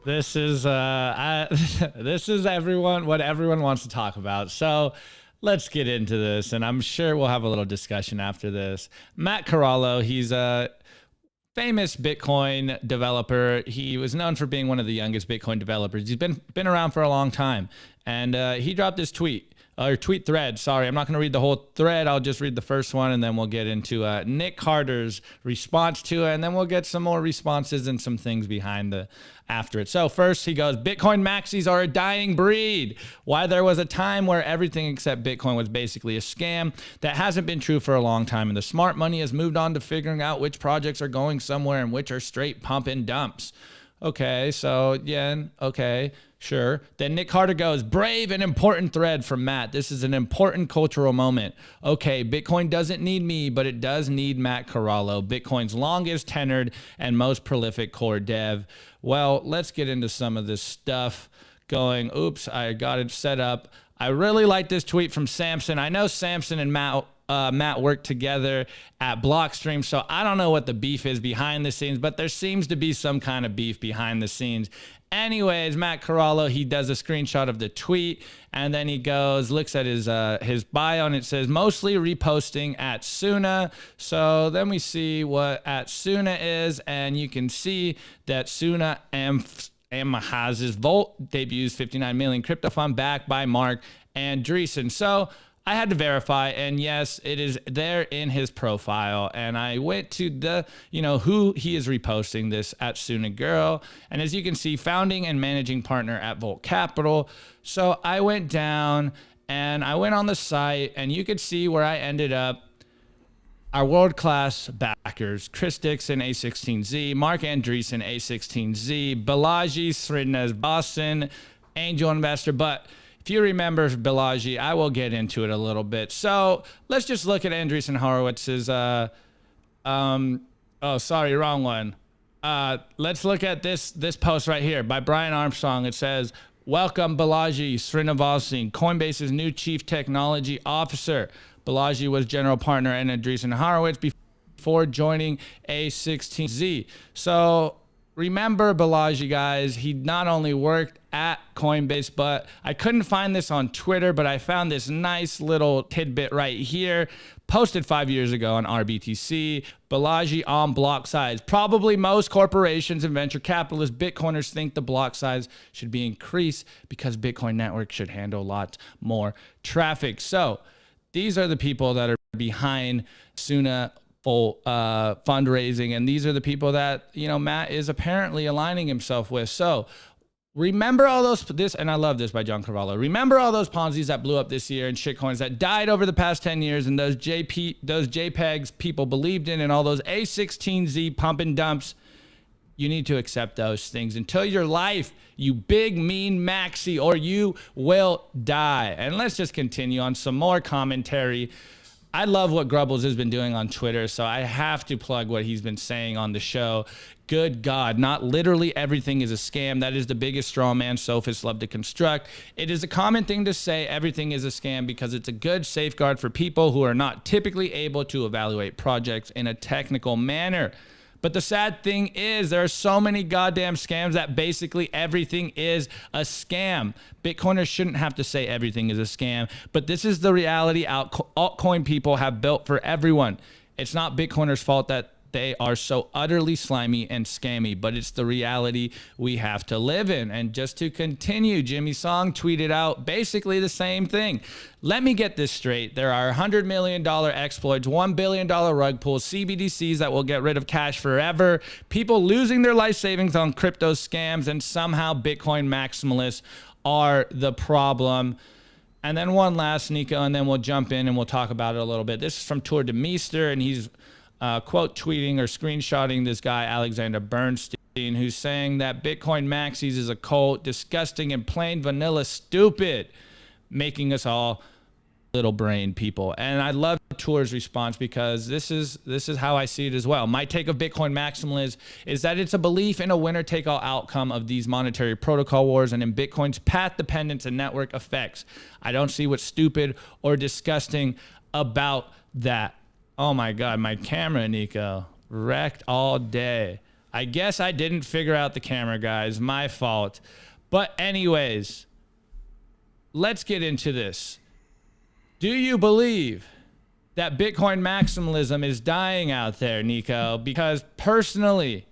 This is this is what everyone wants to talk about. So let's get into this, and I'm sure we'll have a little discussion after this. Matt Corallo, he's a famous Bitcoin developer. He was known for being one of the youngest Bitcoin developers. He's been around for a long time, and he dropped this tweet thread. Sorry, I'm not going to read the whole thread. I'll just read the first one, and then we'll get into Nick Carter's response to it, and then we'll get some more responses and some things behind after it. So first he goes, Bitcoin maxis are a dying breed. Why there was a time where everything except Bitcoin was basically a scam. That hasn't been true for a long time, and the smart money has moved on to figuring out which projects are going somewhere and which are straight pump and dumps. Okay, so yeah, okay, sure. Then Nick Carter goes, brave and important thread from Matt. This is an important cultural moment. Okay, Bitcoin doesn't need me, but it does need Matt Corallo, Bitcoin's longest tenured and most prolific core dev. Well, let's get into some of this stuff going. Oops, I got it set up. I really like this tweet from Samson. I know Samson and Matt worked together at Blockstream, so I don't know what the beef is behind the scenes, but there seems to be some kind of beef behind the scenes. Anyways, Matt Corallo, he does a screenshot of the tweet, and then he looks at his bio, and it says mostly reposting at Suna. So then we see what at Suna is, and you can see that Suna has his Volt debuts 59 million crypto fund backed by Mark Andreessen. So I had to verify, and yes, it is there in his profile. And I went to who he is reposting this at Suna Girl. And as you can see, founding and managing partner at Volt Capital. So I went down and I went on the site, and you could see where I ended up. Our world-class backers, Chris Dixon, A16Z, Mark Andreessen, A16Z, Balaji Srinivasan, Angel Investor. But if you remember Balaji, I will get into it a little bit. So let's just look at Andreessen Horowitz's, oh, sorry, wrong one. Let's look at this post right here by Brian Armstrong. It says, welcome Balaji Srinivasan, Coinbase's new chief technology officer. Balaji was general partner at Andreessen Horowitz before joining A16Z. So remember Balaji, guys, he not only worked at Coinbase, but I couldn't find this on Twitter, but I found this nice little tidbit right here, posted 5 years ago on RBTC. Balaji on block size. Probably most corporations and venture capitalist Bitcoiners think the block size should be increased because Bitcoin network should handle lots more traffic. So these are the people that are behind Suna fundraising, and these are the people that Matt is apparently aligning himself with. So remember all and I love this by John Carvalho. Remember all those Ponzi's that blew up this year and shitcoins that died over the past 10 years, and those JPEGs people believed in, and all those A16Z pump and dumps. You need to accept those things until your life, you big mean maxi, or you will die. And let's just continue on some more commentary. I love what Grubbles has been doing on Twitter, so I have to plug what he's been saying on the show. Good God, not literally everything is a scam. That is the biggest straw man sophists love to construct. It is a common thing to say everything is a scam because it's a good safeguard for people who are not typically able to evaluate projects in a technical manner. But the sad thing is there are so many goddamn scams that basically everything is a scam. Bitcoiners shouldn't have to say everything is a scam, but this is the reality altcoin people have built for everyone. It's not Bitcoiners' fault that they are so utterly slimy and scammy, but it's the reality we have to live in. And just to continue, Jimmy Song tweeted out basically the same thing. Let me get this straight. There are $100 million exploits, $1 billion rug pulls, CBDCs that will get rid of cash forever, people losing their life savings on crypto scams, and somehow Bitcoin maximalists are the problem. And then one last, Nico, and then we'll jump in and we'll talk about it a little bit. This is from Tour de Meester, and he's quote tweeting or screenshotting this guy, Alexander Bernstein, who's saying that Bitcoin maxis is a cult, disgusting and plain vanilla stupid, making us all little brain people. And I love Tour's response because this is how I see it as well. My take of Bitcoin maximalism is that it's a belief in a winner-take-all outcome of these monetary protocol wars and in Bitcoin's path dependence and network effects. I don't see what's stupid or disgusting about that. Oh my God, my camera, Nico, wrecked all day. I guess I didn't figure out the camera, guys. My fault. But anyways, let's get into this. Do you believe that Bitcoin maximalism is dying out there, Nico? Because personally,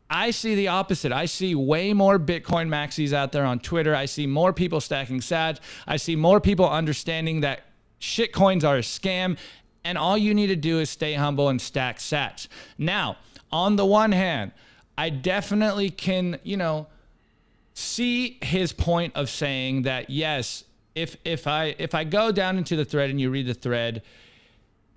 I see the opposite. I see way more Bitcoin maxis out there on Twitter. I see more people stacking sats. I see more people understanding that shitcoins are a scam. And all you need to do is stay humble and stack sats. Now, on the one hand, I definitely can, see his point of saying that, yes, if I go down into the thread and you read the thread,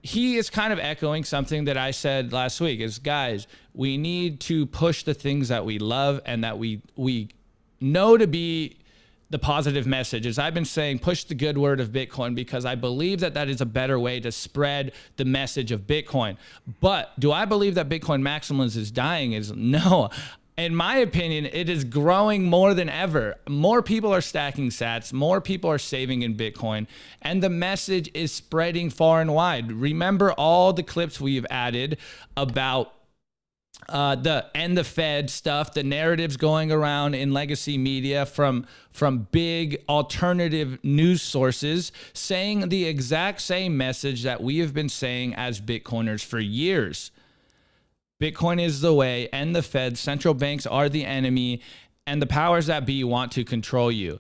he is kind of echoing something that I said last week is, guys, we need to push the things that we love and that we know to be the positive message. As I've been saying, push the good word of Bitcoin because I believe that that is a better way to spread the message of Bitcoin. But do I believe that Bitcoin maximalism is dying? Is no. In my opinion, it is growing more than ever. More people are stacking sats, more people are saving in Bitcoin, and the message is spreading far and wide. Remember all the clips we've added about the Fed stuff, the narratives going around in legacy media from big alternative news sources saying the exact same message that we have been saying as Bitcoiners for years. Bitcoin is the way, and the Fed, central banks are the enemy, and the powers that be want to control you.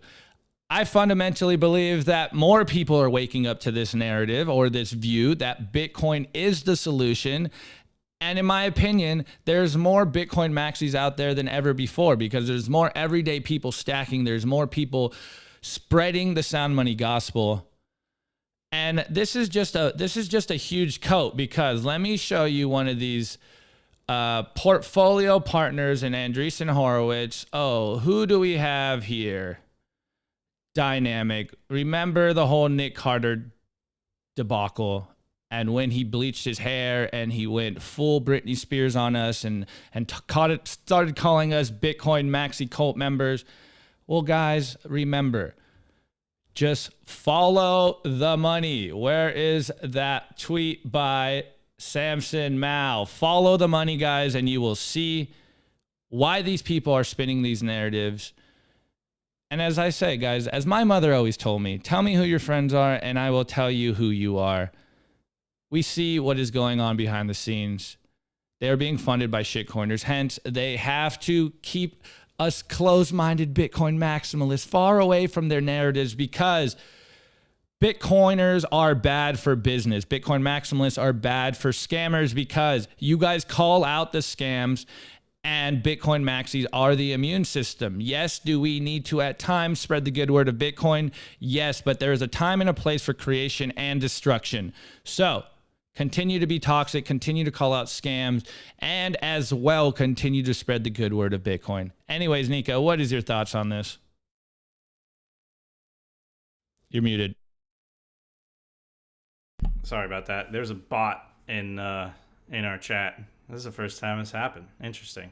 I fundamentally believe that more people are waking up to this narrative or this view that Bitcoin is the solution. And in my opinion, there's more Bitcoin maxis out there than ever before because there's more everyday people stacking. There's more people spreading the sound money gospel. And this is just a huge coat because let me show you one of these portfolio partners in Andreessen Horowitz. Oh, who do we have here? Dynamic. Remember the whole Nick Carter debacle? And when he bleached his hair and he went full Britney Spears on us and started calling us Bitcoin maxi cult members. Well, guys, remember, just follow the money. Where is that tweet by Samson Mao? Follow the money, guys, and you will see why these people are spinning these narratives. And as I say, guys, as my mother always told me, tell me who your friends are and I will tell you who you are. We see what is going on behind the scenes. They are being funded by shitcoiners. Hence, they have to keep us closed-minded Bitcoin maximalists far away from their narratives because Bitcoiners are bad for business. Bitcoin maximalists are bad for scammers because you guys call out the scams and Bitcoin maxis are the immune system. Yes, do we need to at times spread the good word of Bitcoin? Yes, but there is a time and a place for creation and destruction. So, continue to be toxic, continue to call out scams, and as well continue to spread the good word of Bitcoin. Anyways, Nico, what is your thoughts on this? You're muted. Sorry about that. There's a bot in our chat. This is the first time it's happened. Interesting.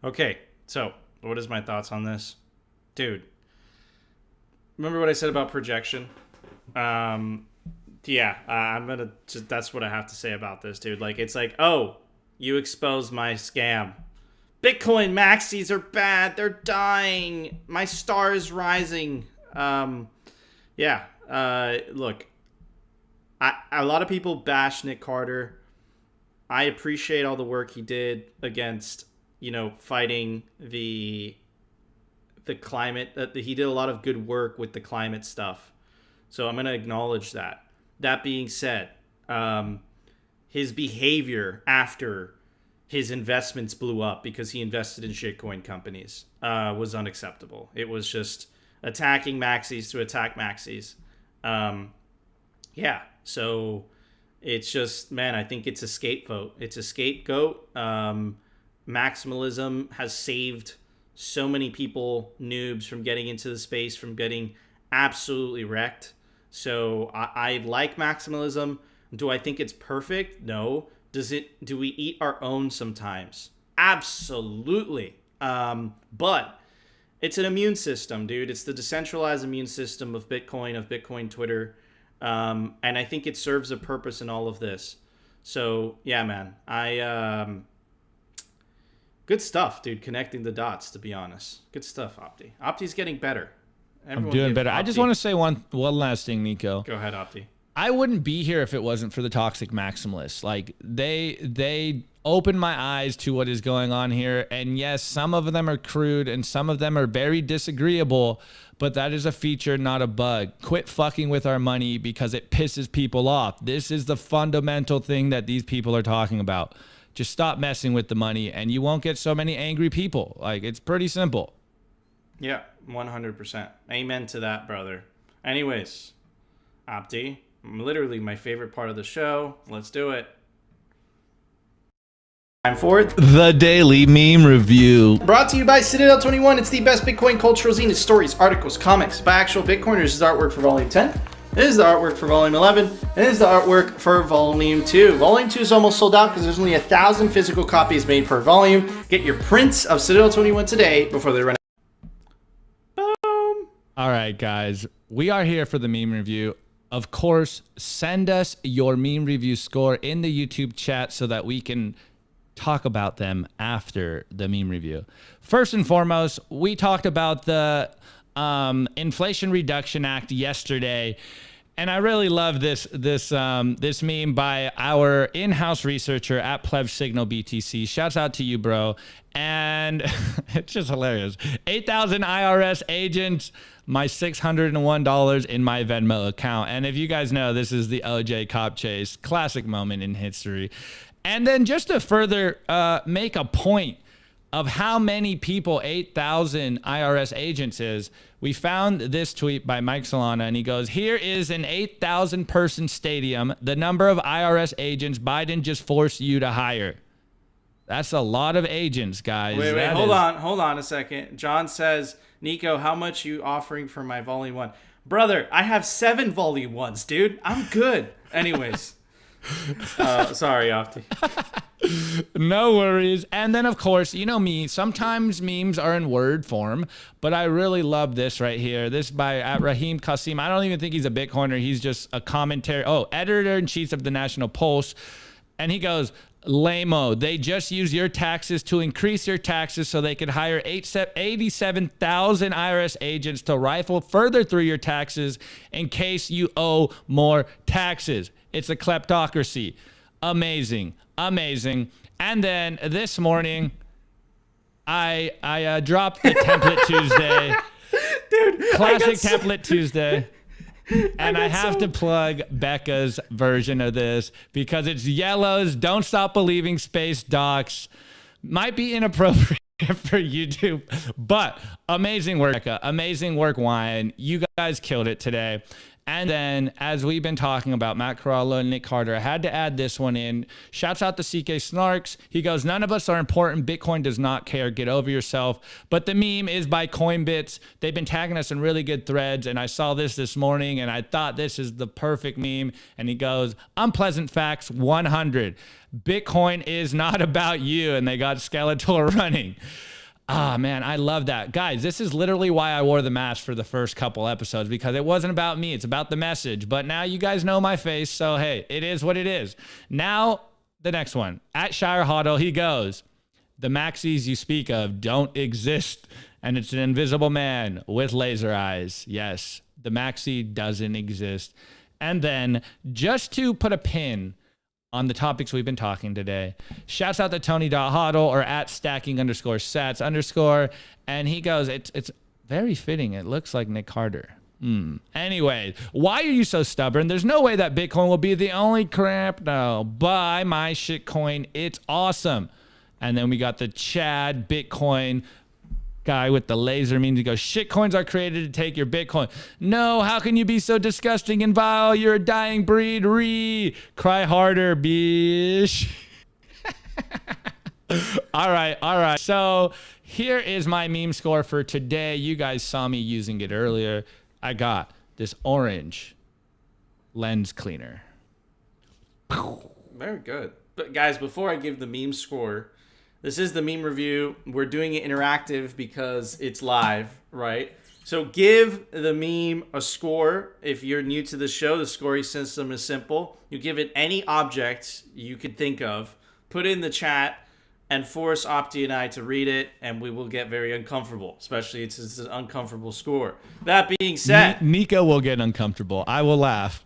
Okay, so what is my thoughts on this? Dude, remember what I said about projection? Yeah, I'm gonna. That's what I have to say about this, dude. Like, it's like, oh, You exposed my scam. Bitcoin maxis are bad. They're dying. My star is rising. Yeah. Look, a lot of people bash Nick Carter. I appreciate all the work he did against, fighting the climate. He did a lot of good work with the climate stuff. So I'm going to acknowledge that. That being said, his behavior after his investments blew up because he invested in shitcoin companies was unacceptable. It was just attacking maxis to attack maxis. Yeah, so it's just, man, I think it's a scapegoat. It's a scapegoat. Maximalism has saved so many people, noobs, from getting into the space, from getting absolutely wrecked. So I like maximalism. Do I think it's perfect? No. Do we eat our own sometimes? Absolutely. But it's an immune system, dude. It's the decentralized immune system of Bitcoin Twitter. And I think it serves a purpose in all of this. So yeah, man, good stuff, dude. Connecting the dots, to be honest. Good stuff, Opti. Opti's getting better. I'm doing better. I just want to say one last thing, Nico. Go ahead, Opti. I wouldn't be here if it wasn't for the toxic maximalists. Like they opened my eyes to what is going on here. And yes, some of them are crude and some of them are very disagreeable, but that is a feature, not a bug. Quit fucking with our money because it pisses people off. This is the fundamental thing that these people are talking about. Just stop messing with the money and you won't get so many angry people. Like, it's pretty simple. Yeah, 100%. Amen to that, brother. Anyways, Opti, literally my favorite part of the show. Let's do it. Time for it. The Daily Meme Review. Brought to you by Citadel 21. It's the best Bitcoin cultural zine. It's stories, articles, comics by actual Bitcoiners. This is artwork for Volume 10. This is the artwork for Volume 11. And this is the artwork for Volume 2. Volume 2 is almost sold out because there's only 1,000 physical copies made per volume. Get your prints of Citadel 21 today before they run out. Boom. All right, guys. We are here for the meme review. Of course, send us your meme review score in the YouTube chat so that we can talk about them after the meme review. First and foremost, we talked about the Inflation Reduction Act yesterday, and I really love this meme by our in-house researcher at Pleb Signal BTC. Shouts out to you, bro. And it's just hilarious. 8,000 IRS agents, my $601 in my Venmo account. And if you guys know, this is the OJ cop chase, classic moment in history. And then just to further make a point of how many people 8,000 IRS agents is, we found this tweet by Mike Solana, and he goes, here is an 8,000 person stadium, the number of IRS agents Biden just forced you to hire. That's a lot of agents, guys. Wait, hold on a second. John says, Nico, how much you offering for my Volume 1? Brother, I have 7 Volume 1s, dude. I'm good. Anyways. Sorry, Opti. No worries. And then, of course, you know me, sometimes memes are in word form, but I really love this right here. This by at Raheem Kasim. I don't even think he's a Bitcoiner. He's just a commentary. Oh, editor-in-chief of the National Post. And he goes, lame-o. They just use your taxes to increase your taxes so they could hire 87,000 IRS agents to rifle further through your taxes in case you owe more taxes. It's a kleptocracy. Amazing. Amazing. And then this morning, I dropped the Template Tuesday. Dude, Classic Template Tuesday. And I have to plug Becca's version of this because it's Yellow's Don't Stop Believing Space Docs. Might be inappropriate for YouTube, but amazing work, Becca. Amazing work, Wine. You guys killed it today. And then, as we've been talking about Matt Corallo and Nick Carter, I had to add this one in. Shouts out to CK Snarks. He goes, none of us are important. Bitcoin does not care. Get over yourself. But the meme is by Coinbits. They've been tagging us in really good threads. And I saw this morning, and I thought this is the perfect meme. And he goes, unpleasant facts 100. Bitcoin is not about you. And they got Skeletor running. Ah, man, I love that. Guys, this is literally why I wore the mask for the first couple episodes, because it wasn't about me. It's about the message. But now you guys know my face, so hey, it is what it is. Now, the next one. At Shire Hoddle, he goes, the maxis you speak of don't exist, and it's an invisible man with laser eyes. Yes, the maxi doesn't exist. And then, just to put a pin on the topics we've been talking today, shouts out to Tony.Hoddle or at stacking_sats_, and he goes, it's very fitting. It looks like Nick Carter. Anyway, why are you so stubborn? There's no way that Bitcoin will be the only crap. No, buy my shitcoin. It's awesome. And then we got the Chad Bitcoin guy with the laser means he goes, shitcoins are created to take your Bitcoin. No, how can you be so disgusting and vile? You're a dying breed. Cry harder, bitch. All right. So here is my meme score for today. You guys saw me using it earlier. I got this orange lens cleaner. Very good. But guys, before I give the meme score, this is the meme review. We're doing it interactive because it's live, right? So give the meme a score. If you're new to the show, the scoring system is simple. You give it any object you could think of, put it in the chat, and force Opti and I to read it, and we will get very uncomfortable, especially it's an uncomfortable score. That being said, Nico will get uncomfortable. I will laugh.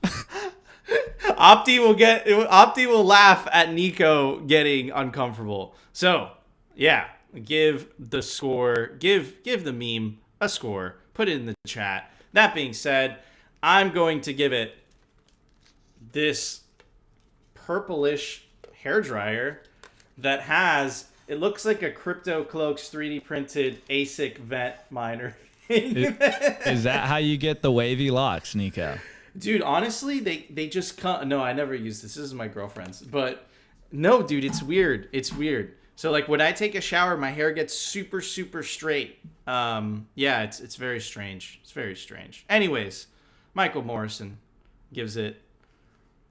Opti will laugh at Nico getting uncomfortable. So, yeah, give the score, give the meme a score, put it in the chat. That being said, I'm going to give it this purplish hairdryer that has, it looks like a Crypto Cloaks 3D printed ASIC vent miner. Is that how you get the wavy locks, Nico? Dude, honestly, they just come. No, I never use this. This is my girlfriend's. But no, dude, it's weird. It's weird. So like when I take a shower, my hair gets super, super straight. Yeah, it's very strange. It's very strange. Anyways, Michael Morrison gives it.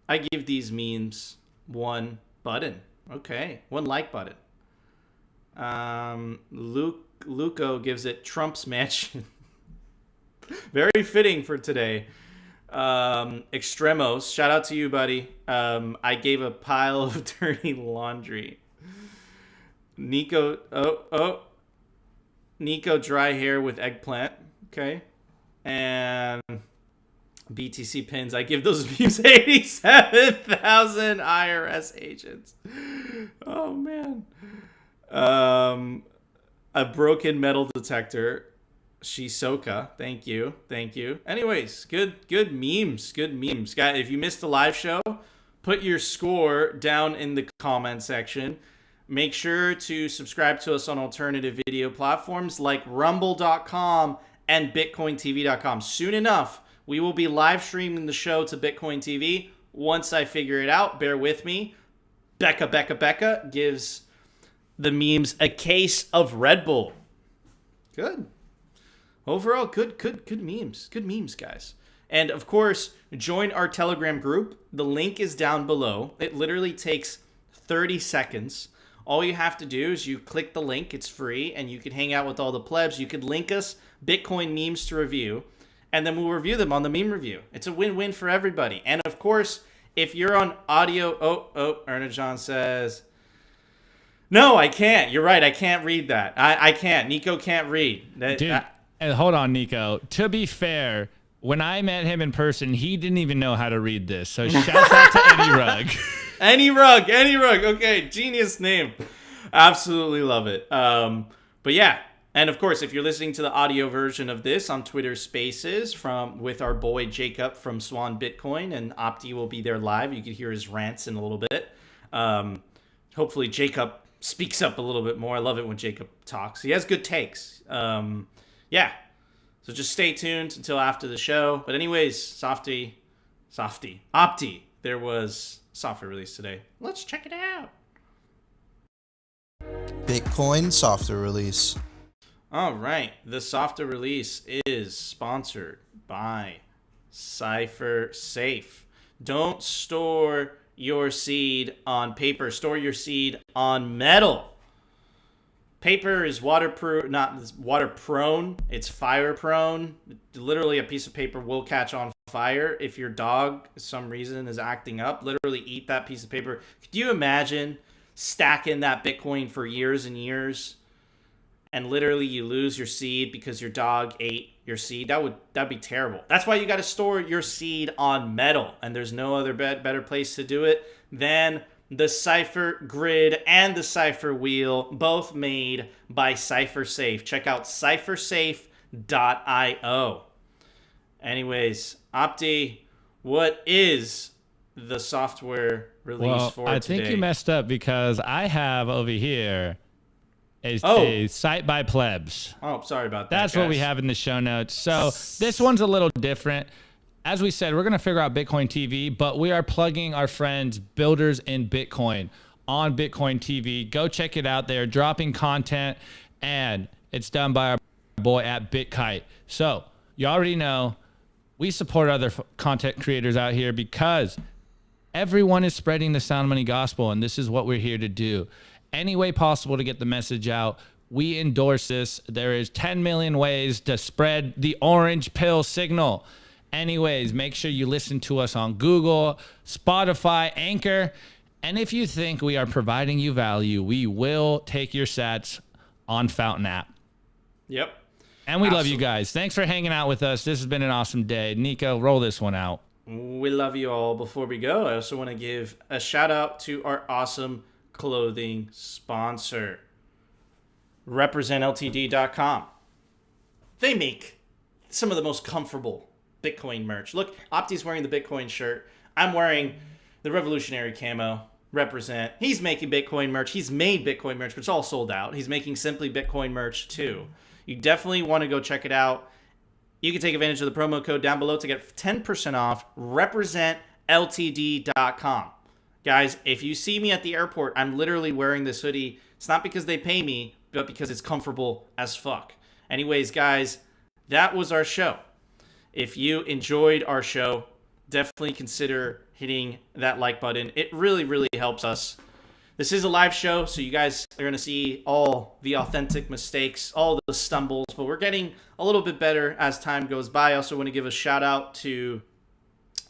I give these memes 1 button. Okay, 1 like button. Luco gives it Trump's mansion. Very fitting for today. Extremos, shout out to you, buddy. I gave a pile of dirty laundry. Nico, Nico, dry hair with eggplant. Okay. And BTC pins, I give those views 87,000 IRS agents. Oh man. A broken metal detector. Shisoka, thank you. Anyways, good memes. Guys, if you missed the live show, put your score down in the comment section. Make sure to subscribe to us on alternative video platforms like rumble.com and bitcointv.com. Soon enough, we will be live streaming the show to Bitcoin TV. Once I figure it out, bear with me. Becca gives the memes a case of Red Bull. Good. Overall, good memes. Good memes, guys. And of course, join our Telegram group. The link is down below. It literally takes 30 seconds. All you have to do is you click the link. It's free, and you can hang out with all the plebs. You could link us Bitcoin memes to review, and then we'll review them on the meme review. It's a win-win for everybody. And of course, if you're on audio... Erna John says... No, I can't. You're right. I can't read that. I can't. Nico can't read. Dude, hold on, Nico. To be fair, when I met him in person, he didn't even know how to read this. So shout out to Eddie Rugg. Any Rug. Okay, genius name. Absolutely love it. But yeah, and of course, if you're listening to the audio version of this on Twitter Spaces with our boy Jacob from Swan Bitcoin, and Opti will be there live. You can hear his rants in a little bit. Hopefully, Jacob speaks up a little bit more. I love it when Jacob talks. He has good takes. Yeah. So just stay tuned until after the show. But anyways, Opti, there was software release today. Let's check it out. Bitcoin software release. All right. The software release is sponsored by CypherSafe. Don't store your seed on paper. Store your seed on metal. Paper is waterproof, not water prone. It's fire prone. Literally, a piece of paper will catch on fire if your dog, for some reason, is acting up. Literally, eat that piece of paper. Could you imagine stacking that Bitcoin for years and years, and literally you lose your seed because your dog ate your seed? That'd be terrible. That's why you got to store your seed on metal, and there's no other better place to do it than the Cypher Grid and the Cypher Wheel, both made by CypherSafe. Check out CypherSafe.io. Anyways, Opti, what is the software release for today? I think you messed up because I have over here a site by Plebs. Oh, sorry about that. That's what we have in the show notes. So this one's a little different. As we said, we're going to figure out Bitcoin TV, but we are plugging our friends Builders in Bitcoin on Bitcoin TV. Go check it out. They're dropping content, and it's done by our boy at BitKite. So you already know we support other content creators out here because everyone is spreading the sound money gospel, and this is what we're here to do. Any way possible to get the message out, we endorse this. There is 10 million ways to spread the orange pill signal. Anyways, make sure you listen to us on Google, Spotify, Anchor. And if you think we are providing you value, we will take your sats on Fountain app. Yep. And we love you guys. Thanks for hanging out with us. This has been an awesome day. Nico, roll this one out. We love you all. Before we go, I also want to give a shout out to our awesome clothing sponsor, representltd.com. They make some of the most comfortable Bitcoin merch. Look, Opti's wearing the Bitcoin shirt. I'm wearing the revolutionary camo. Represent. He's making Bitcoin merch. He's made Bitcoin merch, but it's all sold out. He's making Simply Bitcoin merch too. You definitely want to go check it out. You can take advantage of the promo code down below to get 10% off. representltd.com. Guys, if you see me at the airport, I'm literally wearing this hoodie. It's not because they pay me, but because it's comfortable as fuck. Anyways, guys, that was our show. If you enjoyed our show, definitely consider hitting that like button. It really, really helps us. This is a live show, so you guys are going to see all the authentic mistakes, all the stumbles, but we're getting a little bit better as time goes by. I also want to give a shout out to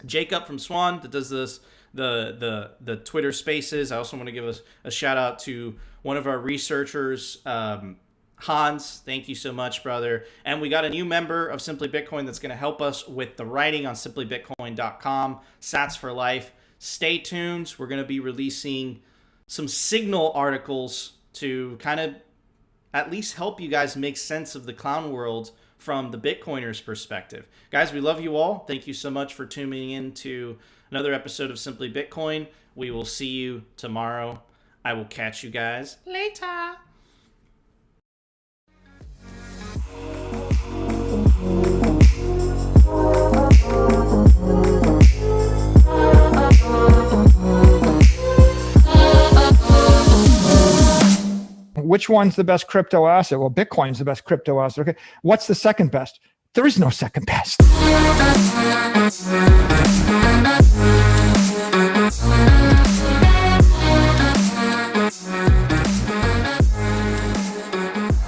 Jacob from Swan that does this, the Twitter Spaces. I also want to give a shout out to one of our researchers, Hans. Thank you so much, brother. And we got a new member of Simply Bitcoin that's going to help us with the writing on simplybitcoin.com, Sats for Life. Stay tuned. We're going to be releasing some Signal articles to kind of at least help you guys make sense of the clown world from the Bitcoiners' perspective. Guys, we love you all. Thank you so much for tuning in to another episode of Simply Bitcoin. We will see you tomorrow. I will catch you guys later. Which one's the best crypto asset? Well, Bitcoin's the best crypto asset. Okay. What's the second best? There is no second best.